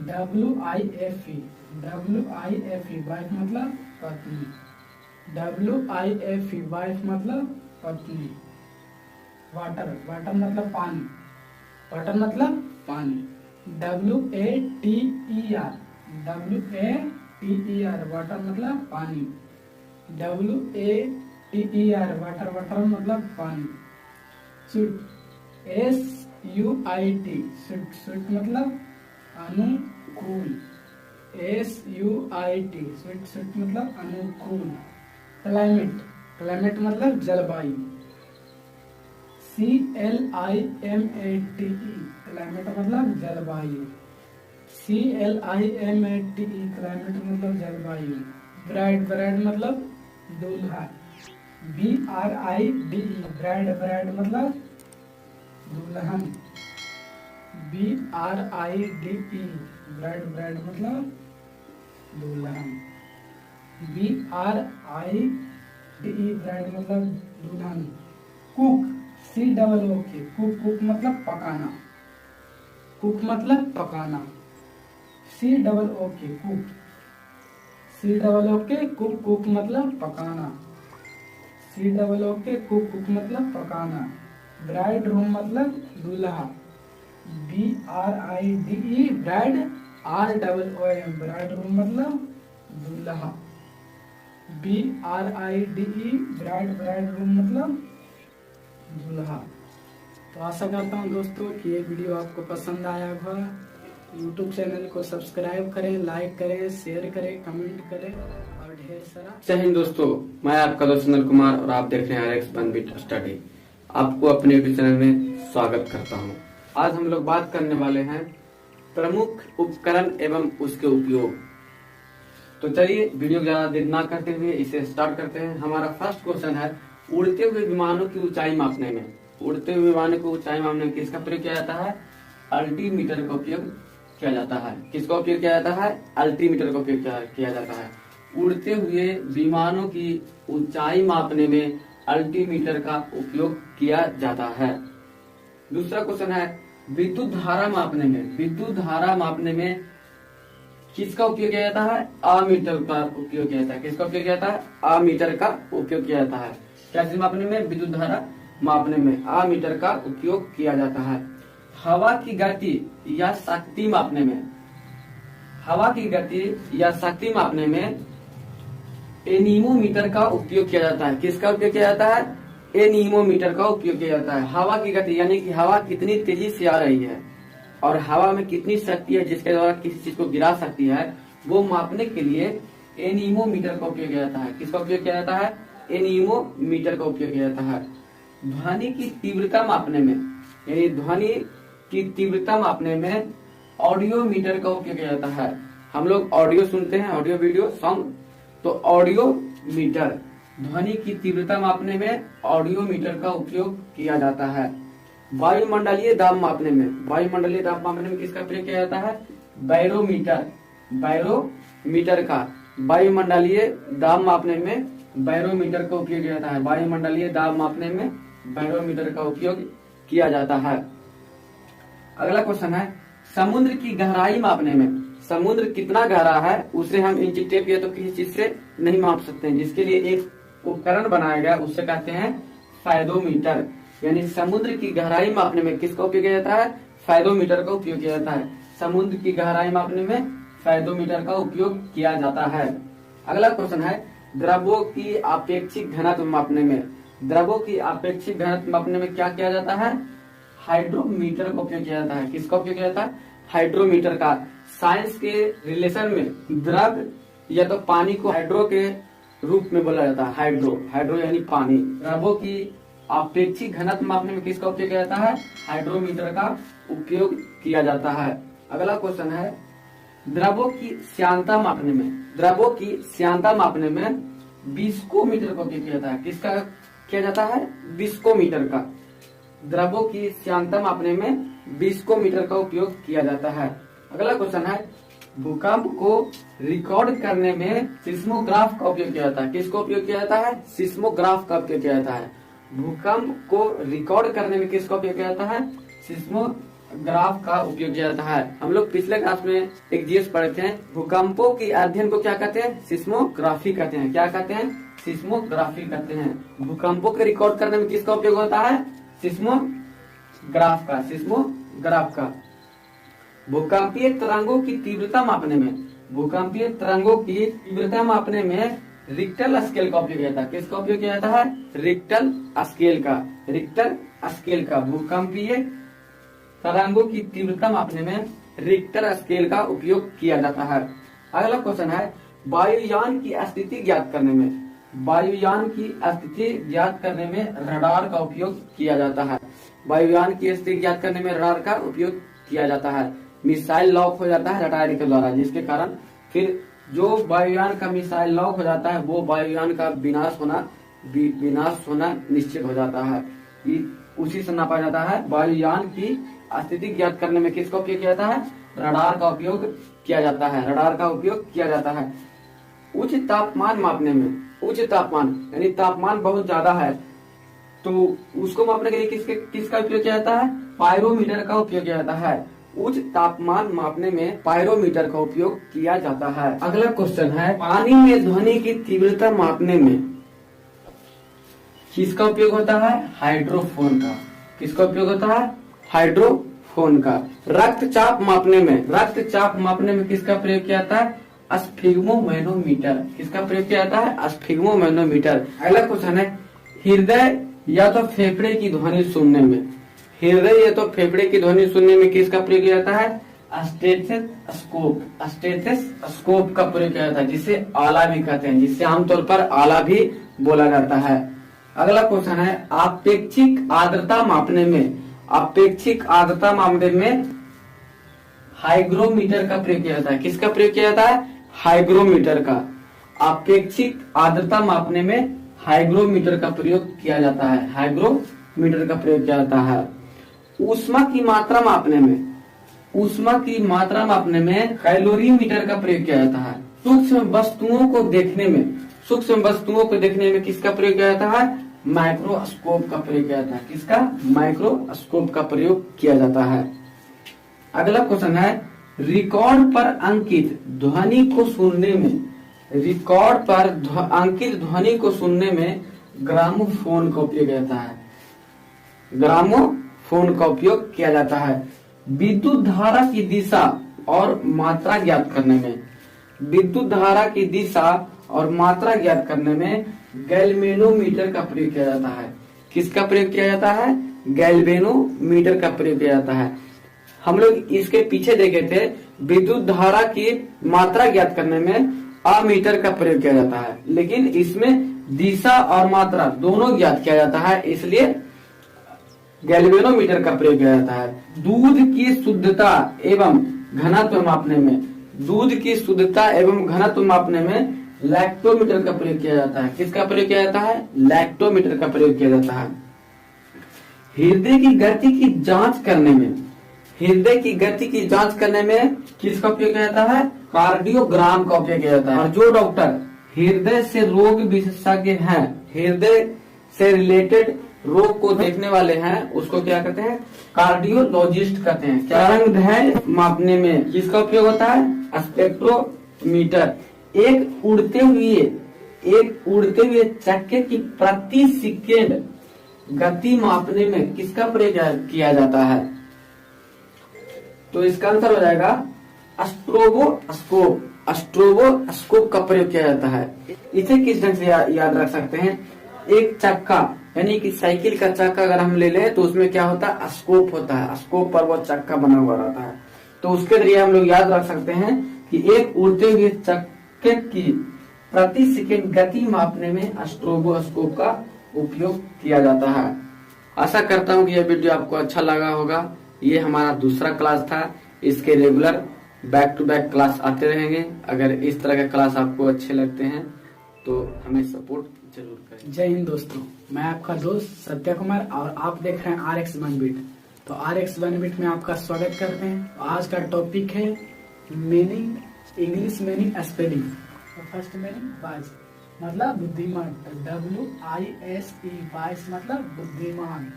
S2: WIFE, वाइफ मतलब पत्नी, WIFE, वाइफ मतलब पत्नी। वाटर, वाटर मतलब पानी, वाटर मतलब पानी, WATER, वाटर मतलब पानी, WATER, वाटर, वाटर मतलब पानी। स्वीट, SUIT, स्वीट, स्वीट मतलब अनुकूल, SUIT, स्वीट, स्वीट मतलब अनुकूल। क्लाइमेट, क्लाइमेट मतलब जलवायु, CLIMATE, क्लाइमेट मतलब जलवायु, CLIMATE, क्लाइमेट मतलब जलवायु। ब्राइड, ब्राइड मतलब दूल्हा, BRIDE, ब्राइड, ब्राइड मतलब दुल्हन, BRIDE, ब्राइड, ब्राइड मतलब दुल्हन, BRIDE, ब्राइड मतलब दुल्हन। कुक, COOK, कुक, कुक मतलब पकाना, कुक मतलब पकाना, COOK, cook, COOK, cook, cook मतलब पकाना, COOK, कुक, कुक मतलब पकाना। ब्राइड रूम मतलब दूल्हा, BRIDE, bride, ROOM, bride room मतलब दूल्हा, BRIDE, ब्राइड, ब्राइड रूम मतलब दूल्हा। तो आशा करता हूँ दोस्तों कि ये वीडियो आपको पसंद आया होगा। यूट्यूब चैनल को सब्सक्राइब करें, लाइक करें, शेयर करें, कमेंट करें और ढेर सारा।
S1: जय हिंद दोस्तों, मैं आपका दोस्त सुनील कुमार और आप देख रहे हैं RX बनबिट स्टडी। आपको अपने यूट्यूब चैनल में स्वागत करता हूं। आज हम लोग बात करने वाले हैं प्रमुख उपकरण एवं उसके उपयोग। तो चलिए वीडियो को ज्यादा देर ना करते हुए इसे स्टार्ट करते हैं। हमारा फर्स्ट क्वेश्चन है, उड़ते हुए विमानों की ऊंचाई मापने में, उड़ते हुए विमानों की ऊंचाई मापने में किसका प्रयोग किया जाता है? अल्टीमीटर का उपयोग किया जाता है। किसका उपयोग किया जाता है? अल्टीमीटर का उपयोग किया जाता है। उड़ते हुए विमानों की ऊंचाई मापने में अल्टीमीटर का उपयोग किया जाता है। दूसरा क्वेश्चन है, विद्युत धारा मापने में, विद्युत धारा मापने में किसका उपयोग किया जाता है? अमीटर का उपयोग किया जाता है। किसका उपयोग किया जाता है? अमीटर का उपयोग किया जाता है। क्या चीज मापने में? विद्युत धारा मापने में अमीटर का उपयोग किया जाता है। हवा की गति या शक्ति मापने में, हवा की गति या शक्ति मापने में एनीमोमीटर का उपयोग किया जाता है। किसका उपयोग किया जाता है? एनीमोमीटर का उपयोग किया जाता है। हवा की गति यानी कि हवा कितनी तेजी से आ रही है और हवा में कितनी शक्ति है जिसके द्वारा किसी चीज को गिरा सकती है, वो मापने के लिए एनीमोमीटर का उपयोग किया जाता है। किसका उपयोग किया जाता है? एनीमोमीटर का उपयोग किया जाता है। ध्वनि की तीव्रता मापने में यानी ध्वनि की तीव्रता मापने में ऑडियोमीटर का उपयोग किया जाता है। हम लोग ऑडियो सुनते हैं, ऑडियो वीडियो सॉन्ग, तो ऑडियो मीटर। ध्वनि की तीव्रता मापने में ऑडियोमीटर का उपयोग किया जाता है। वायुमंडलीय दाब मापने में, वायुमंडलीय दाब मापने में किसका प्रयोग किया जाता है? बैरोमीटर। बैरोमीटर का वायुमंडलीय दाब मापने में बैरोमीटर का उपयोग किया जाता है। वायुमंडलीय दाब मापने में बैरोमीटर का उपयोग किया जाता है। अगला क्वेश्चन है समुद्र की गहराई मापने में। समुद्र कितना गहरा है उसे हम इंची टेप या तो किसी चीज से नहीं माप सकते हैं, जिसके लिए एक उपकरण बनाया गया, उससे कहते हैं फायदोमीटर। यानी समुद्र की गहराई मापने में किसका उपयोग किया जाता है? फायदोमीटर का उपयोग किया जाता है। समुद्र की गहराई मापने में फायदोमीटर का उपयोग किया जाता है। अगला क्वेश्चन है द्रवों की आपेक्षिक घनत्व मापने में। द्रवों की आपेक्षिक घनत्व मापने में क्या किया जाता है? हाइड्रोमीटर का उपयोग किया जाता है। किसका उपयोग किया जाता है? हाइड्रोमीटर का। साइंस के रिलेशन में द्रव या तो पानी को हाइड्रो के रूप में बोला जाता है। हाइड्रो यानी पानी। द्रवों की आपेक्षिक घनत्व मापने में किसका उपयोग किया जाता है? हाइड्रोमीटर का उपयोग किया जाता है। अगला क्वेश्चन है द्रवों की श्यानता मापने में। द्रवों की श्यानता मापने में विस्कोमीटर का उपयोग किया जाता है। किसका किया जाता है? विस्कोमीटर का। द्रवों की श्यानता मापने में विस्कोमीटर का उपयोग किया जाता है। अगला क्वेश्चन है भूकंप को रिकॉर्ड करने में सिस्मोग्राफ का उपयोग किया जाता है। किसका उपयोग किया जाता है? सिस्मोग्राफ का उपयोग किया जाता है। भूकंप को रिकॉर्ड करने में किसका उपयोग किया जाता है? सिस्मोग्राफ का उपयोग किया जाता है। हम लोग पिछले क्लास में एक जीएस पढ़े थे, भूकंपों के अध्ययन को क्या कहते हैं? सिस्मोग्राफी कहते हैं। क्या कहते हैं? सिस्मोग्राफी कहते हैं। भूकंपों के रिकॉर्ड करने में किसका उपयोग होता है? सिस्मोग्राफ का। सिस्मोग्राफ का। भूकंपीय तरंगों की तीव्रता मापने में, भूकंपीय तरंगों की तीव्रता मापने में रिक्टर स्केल का उपयोग किया जाता है। किसका उपयोग किया जाता है? रिक्टर स्केल का। रिक्टर स्केल का। भूकंपीय तरंगों की तीव्रता मापने में रिक्टर स्केल का उपयोग किया जाता है। अगला क्वेश्चन है वायुयान की स्थिति ज्ञात करने में, वायुयान की स्थिति ज्ञात करने में रडार का उपयोग किया जाता है। वायुयान की स्थिति ज्ञात करने में रडार का उपयोग किया जाता है। मिसाइल लॉक हो जाता है रडार के द्वारा, जिसके कारण फिर जो वायुयान का मिसाइल लॉक हो जाता है वो वायुयान का विनाश होना निश्चित हो जाता है। उसी से नापा जाता है। वायुयान की स्थिति ज्ञात करने में किसका उपयोग किया जाता है? रडार का उपयोग किया जाता है। रडार का उपयोग किया जाता है। उच्च तापमान मापने में, उच्च तापमान यानी तापमान बहुत ज्यादा है तो उसको मापने के लिए किसका उपयोग किया जाता है? पायरोमीटर का उपयोग किया जाता है। उच्च तापमान मापने में पायरोमीटर का उपयोग किया जाता है। अगला क्वेश्चन है पानी में ध्वनि की तीव्रता मापने में किसका उपयोग होता है? हाइड्रोफोन का। किसका उपयोग होता है? हाइड्रोफोन का। रक्तचाप मापने में, रक्तचाप मापने में किसका प्रयोग किया जाता है? स्फिग्मोमैनोमीटर। किसका प्रयोग किया जाता है? स्फिग्मोमैनोमीटर। अगला क्वेश्चन है हृदय या तो फेफड़े की ध्वनि सुनने में, हृदय या तो फेफड़े की ध्वनि सुनने में किसका प्रयोग किया जाता है? स्टेथोस्कोप। स्टेथोस्कोप का प्रयोग किया जाता है, जिसे आला भी कहते हैं, जिसे आमतौर पर आला भी बोला जाता है। अगला क्वेश्चन है आपेक्षिक आर्द्रता मापने में, आपेक्षिक आर्द्रता मापने में हाइग्रोमीटर का प्रयोग किया जाता है। किसका प्रयोग किया जाता है? हाइग्रोमीटर का। आपेक्षिक आर्द्रता मापने में हाइग्रोमीटर का प्रयोग किया जाता है। हाइग्रोमीटर का प्रयोग किया जाता है। ऊष्मा की मात्रा मापने में, ऊष्मा की मात्रा मापने में कैलोरीमीटर का प्रयोग किया जाता है। सूक्ष्म वस्तुओं को देखने में, सूक्ष्म वस्तुओं को देखने में किसका प्रयोग किया जाता है? माइक्रोस्कोप का प्रयोग किया जाता है। किसका? माइक्रोस्कोप का प्रयोग किया जाता है। अगला क्वेश्चन है रिकॉर्ड पर अंकित ध्वनि को सुनने में, रिकॉर्ड पर अंकित ध्वनि को सुनने में ग्रामोफोन का उपयोग किया जाता है। ग्रामोफोन का उपयोग किया जाता है। विद्युत धारा की दिशा और मात्रा ज्ञात करने में, विद्युत धारा की दिशा और मात्रा ज्ञात करने में गैल्वेनोमीटर का प्रयोग किया जाता है। किसका प्रयोग किया जाता है? गैल्वेनोमीटर का प्रयोग किया जाता है। हम लोग इसके पीछे देखे थे, विद्युत धारा की मात्रा ज्ञात करने में अमीटर का प्रयोग किया जाता है, लेकिन इसमें दिशा और मात्रा दोनों ज्ञात किया जाता है, इसलिए गैल्वेनोमीटर का प्रयोग किया जाता है। दूध की शुद्धता एवं घनत्व मापने में, दूध की शुद्धता एवं घनत्व मापने में लैक्टोमीटर का प्रयोग किया जाता है। किसका प्रयोग किया जाता है? लैक्टोमीटर का प्रयोग किया जाता है। हृदय की गति की जांच करने में, हृदय की गति की जांच करने में किसका उपयोग किया जाता है? कार्डियोग्राम का उपयोग किया जाता है। और जो डॉक्टर हृदय से रोग विशेषज्ञ हैं, हृदय से रिलेटेड रोग को देखने वाले हैं, उसको क्या कहते हैं? कार्डियोलॉजिस्ट कहते हैं। तरंगदैर्घ्य मापने में किसका उपयोग होता है? स्पेक्ट्रोमीटर। एक उड़ते हुए चक्के की प्रति सेकेंड गति मापने में किसका प्रयोग किया जाता है? तो इसका आंसर हो जाएगा स्ट्रोबोस्कोप। स्ट्रोबोस्कोप का प्रयोग किया जाता है। इसे किस ढंग से याद रख सकते हैं? एक चक्का यानी कि साइकिल का चक्का अगर हम ले लें तो उसमें क्या होता है? स्कोप होता है। स्कोप पर वो चक्का बना हुआ रहता है, तो उसके जरिए हम लोग याद रख सकते हैं कि एक उड़ते हुए चक्के की प्रति सेकंड गति मापने में स्ट्रोबोस्कोप का उपयोग किया जाता है। आशा करता हूँ कि यह वीडियो आपको अच्छा लगा होगा। ये हमारा दूसरा क्लास था। इसके regular back to back class आते रहेंगे। अगर इस तरह के क्लास आपको अच्छे लगते हैं तो हमें सपोर्ट जरूर करें।
S2: जय हिंद दोस्तों, मैं आपका दोस्त सत्य कुमार और आप देख रहे हैं RX1 बीट। तो RX1 बीट में आपका स्वागत करते हैं। आज का टॉपिक है मीनिंग, इंग्लिश मीनिंग स्पेलिंग। तो फर्स्ट मीनिंग वाइज मतलब बुद्धिमान, WISE वाइज मतलब बुद्धिमान,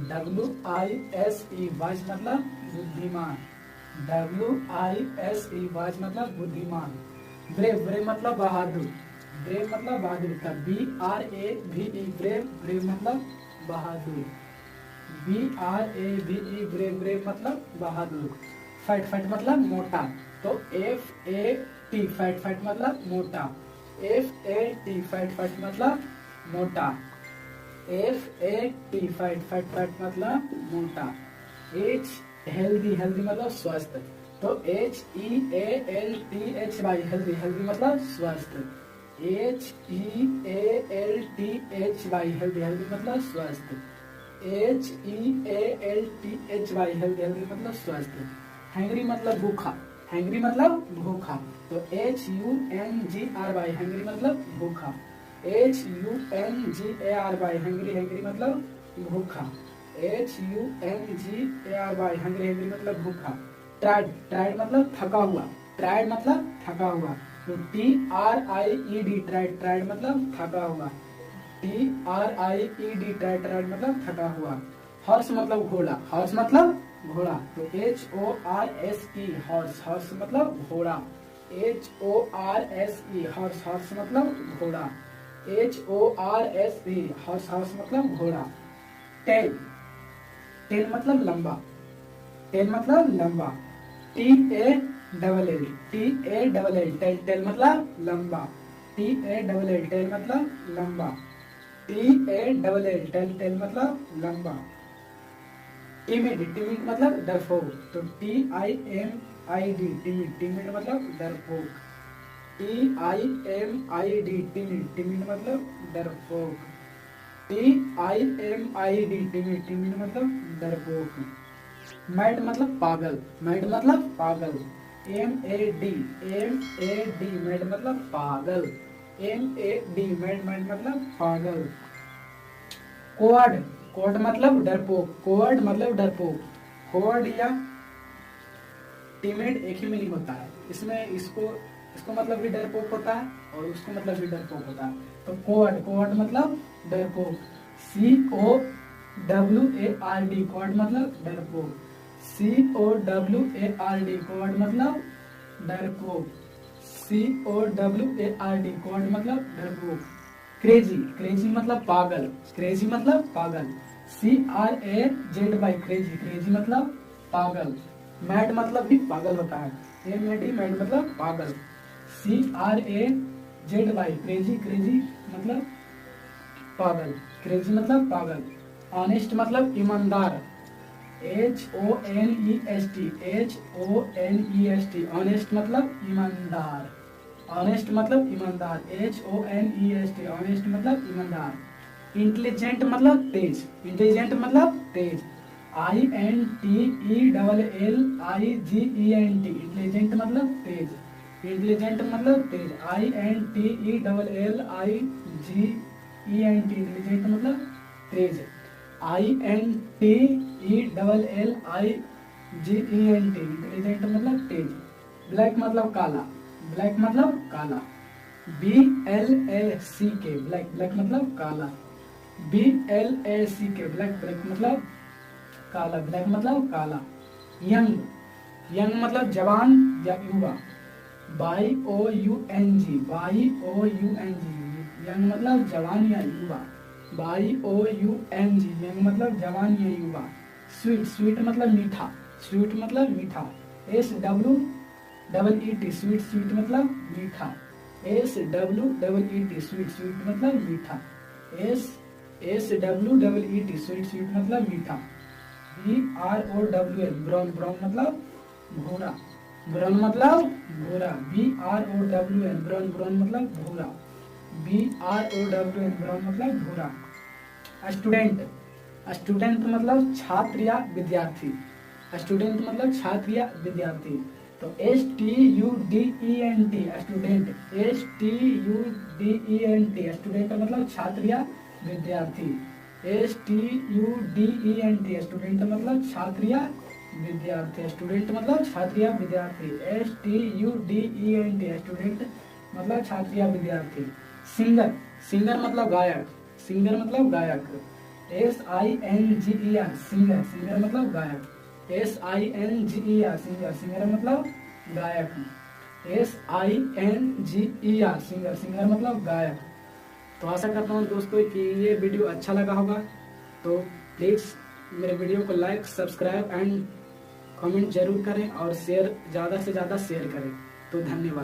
S2: WISE वाइज मतलब बुद्धिमान, WISE वाइज मतलब बुद्धिमान। ब्रेव, ब्रेव मतलब बहादुर, ब्रेव मतलब बहादुर का BRAVE ब्रेव, ब्रेव मतलब बहादुर, BRAVE ब्रेव, ब्रेव मतलब बहादुर। फैट, फैट मतलब मोटा, तो FAT फैट, फैट मतलब मोटा, FAT फैट, फैट मतलब मोटा, FAT फैट, फैट, फैट मतलब मोटा। H हेल्दी, हेल्दी मतलब स्वस्थ, तो HEALTHY हेल्दी, हेल्दी मतलब स्वस्थ, HEALTHY हेल्दी, हेल्दी मतलब स्वस्थ, HEALTHY हेल्दी, हेल्दी मतलब स्वस्थ। हैंग्री मतलब भूखा, हैंग्री मतलब भूखा, तो HUNGRY हैंग्री मतलब भूखा, HUNGARY हैंग्री, हैंग्री मतलब भूखा, HUNGARY हैंग्री, हैंग्री मतलब भूखा। टायर्ड, टायर्ड मतलब थका हुआ, टायर्ड मतलब थका हुआ, तो TRIED टायर्ड, टायर्ड मतलब थका हुआ, TRIED टायर्ड, टायर्ड मतलब थका हुआ। हॉर्स मतलब घोड़ा, हॉर्स मतलब घोड़ा, तो HORSE हॉर्स, हॉर्स मतलब घोड़ा, HORSE हॉर्स, हॉर्स मतलब घोड़ा, HORSE हॉर्स, हॉर्स मतलब घोड़ा। टेल, टेल मतलब लंबा, टेल मतलब लंबा, TALL TALL टेल, टेल मतलब लंबा, TALL टेल मतलब लंबा, TALL टेल, टेल मतलब लंबा। टिमिड, टिमिड मतलब डरपोक, तो TIMID टिमिड, टिमिड मतलब डरपोक, TIMID टिमिड, टिमिड मतलब डरपोक, TIMID टिमिड, टिमिड मतलब डरपोक। मैड मतलब पागल, मैड मतलब पागल, MAD मैड मतलब पागल, MAD मैड, मैड मतलब पागल। कोवर्ड, कोवर्ड मतलब डरपोक, कोवर्ड मतलब डरपोक, कोवर्ड या टिमिड एक ही मीनिंग होता है। इसमें इसको मतलब भी डरपोक होता है और उसको मतलब भी डरपोक होता है। तो कोवर्ड, कोवर्ड मतलब डरपोक, COWARD कोवर्ड मतलब डरपोक, COWARD कोवर्ड मतलब डरपोक, COWARD कोवर्ड मतलब डरपोक। क्रेजी, क्रेजी मतलब पागल, क्रेजी मतलब पागल, CRAZY क्रेजी, क्रेजी मतलब पागल। मैड मतलब भी पागल होता है, MAD मैड मतलब पागल, CRAZY क्रेजी, क्रेजी मतलब पागल, क्रेजी मतलब पागल। ऑनेस्ट मतलब ईमानदार, HONEST, HONEST, ऑनेस्ट मतलब ईमानदार, ऑनेस्ट मतलब ईमानदार, HONEST, ऑनेस्ट मतलब ईमानदार। इंटेलिजेंट मतलब तेज, इंटेलिजेंट मतलब तेज, INTELLIGENT, इंटेलिजेंट मतलब तेज, इंटेलिजेंट मतलब तेज, INTELLIGENT, इंटेलिजेंट मतलब तेज, INTELLIGENT, इंटेलिजेंट मतलब तेज। ब्लैक मतलब काला, ब्लैक मतलब काला, BLACK, ब्लैक, ब्लैक मतलब काला, BLACK, ब्लैक, ब्लैक मतलब काला, ब्लैक मतलब काला। यंग, यंग मतलब जवान या युवा, YOUNG, YOUNG, यंग मतलब जवान या युवा, YOUNG, यंग मतलब जवान या युवा। स्वीट, स्वीट मतलब मीठा, स्वीट मतलब मीठा, SWEET, स्वीट, स्वीट मतलब मीठा, SWEET, स्वीट, स्वीट मतलब मीठा, SWEET, स्वीट, स्वीट मतलब मीठा। BROWN, ब्राउन, ब्राउन मतलब भूरा, ब्राउन मतलब भूरा, BROWN, ब्राउन, ब्राउन मतलब भूरा, BROWN, ब्राउन मतलब भूरा। स्टूडेंट, स्टूडेंट मतलब छात्र या विद्यार्थी, स्टूडेंट मतलब छात्र या विद्यार्थी। तो STUDENT, स्टूडेंट, STUDENT, स्टूडेंट मतलब छात्र या विद्यार्थी, STUDENT, स्टूडेंट मतलब छात्र या विद्यार्थी, स्टूडेंट मतलब छात्र या विद्यार्थी, STUDENT, स्टूडेंट मतलब छात्र या विद्यार्थी। सिंगर, सिंगर मतलब गायक, सिंगर मतलब गायक, SINGER, सिंगर, सिंगर मतलब गायक, SINGER, सिंगर, सिंगर मतलब गायक, SINGER, सिंगर, सिंगर मतलब गायक। तो आशा करता हूँ दोस्तों कि ये वीडियो अच्छा लगा होगा। तो प्लीज़ मेरे वीडियो को लाइक, सब्सक्राइब एंड कमेंट जरूर करें और शेयर, ज़्यादा से ज़्यादा शेयर करें। तो धन्यवाद।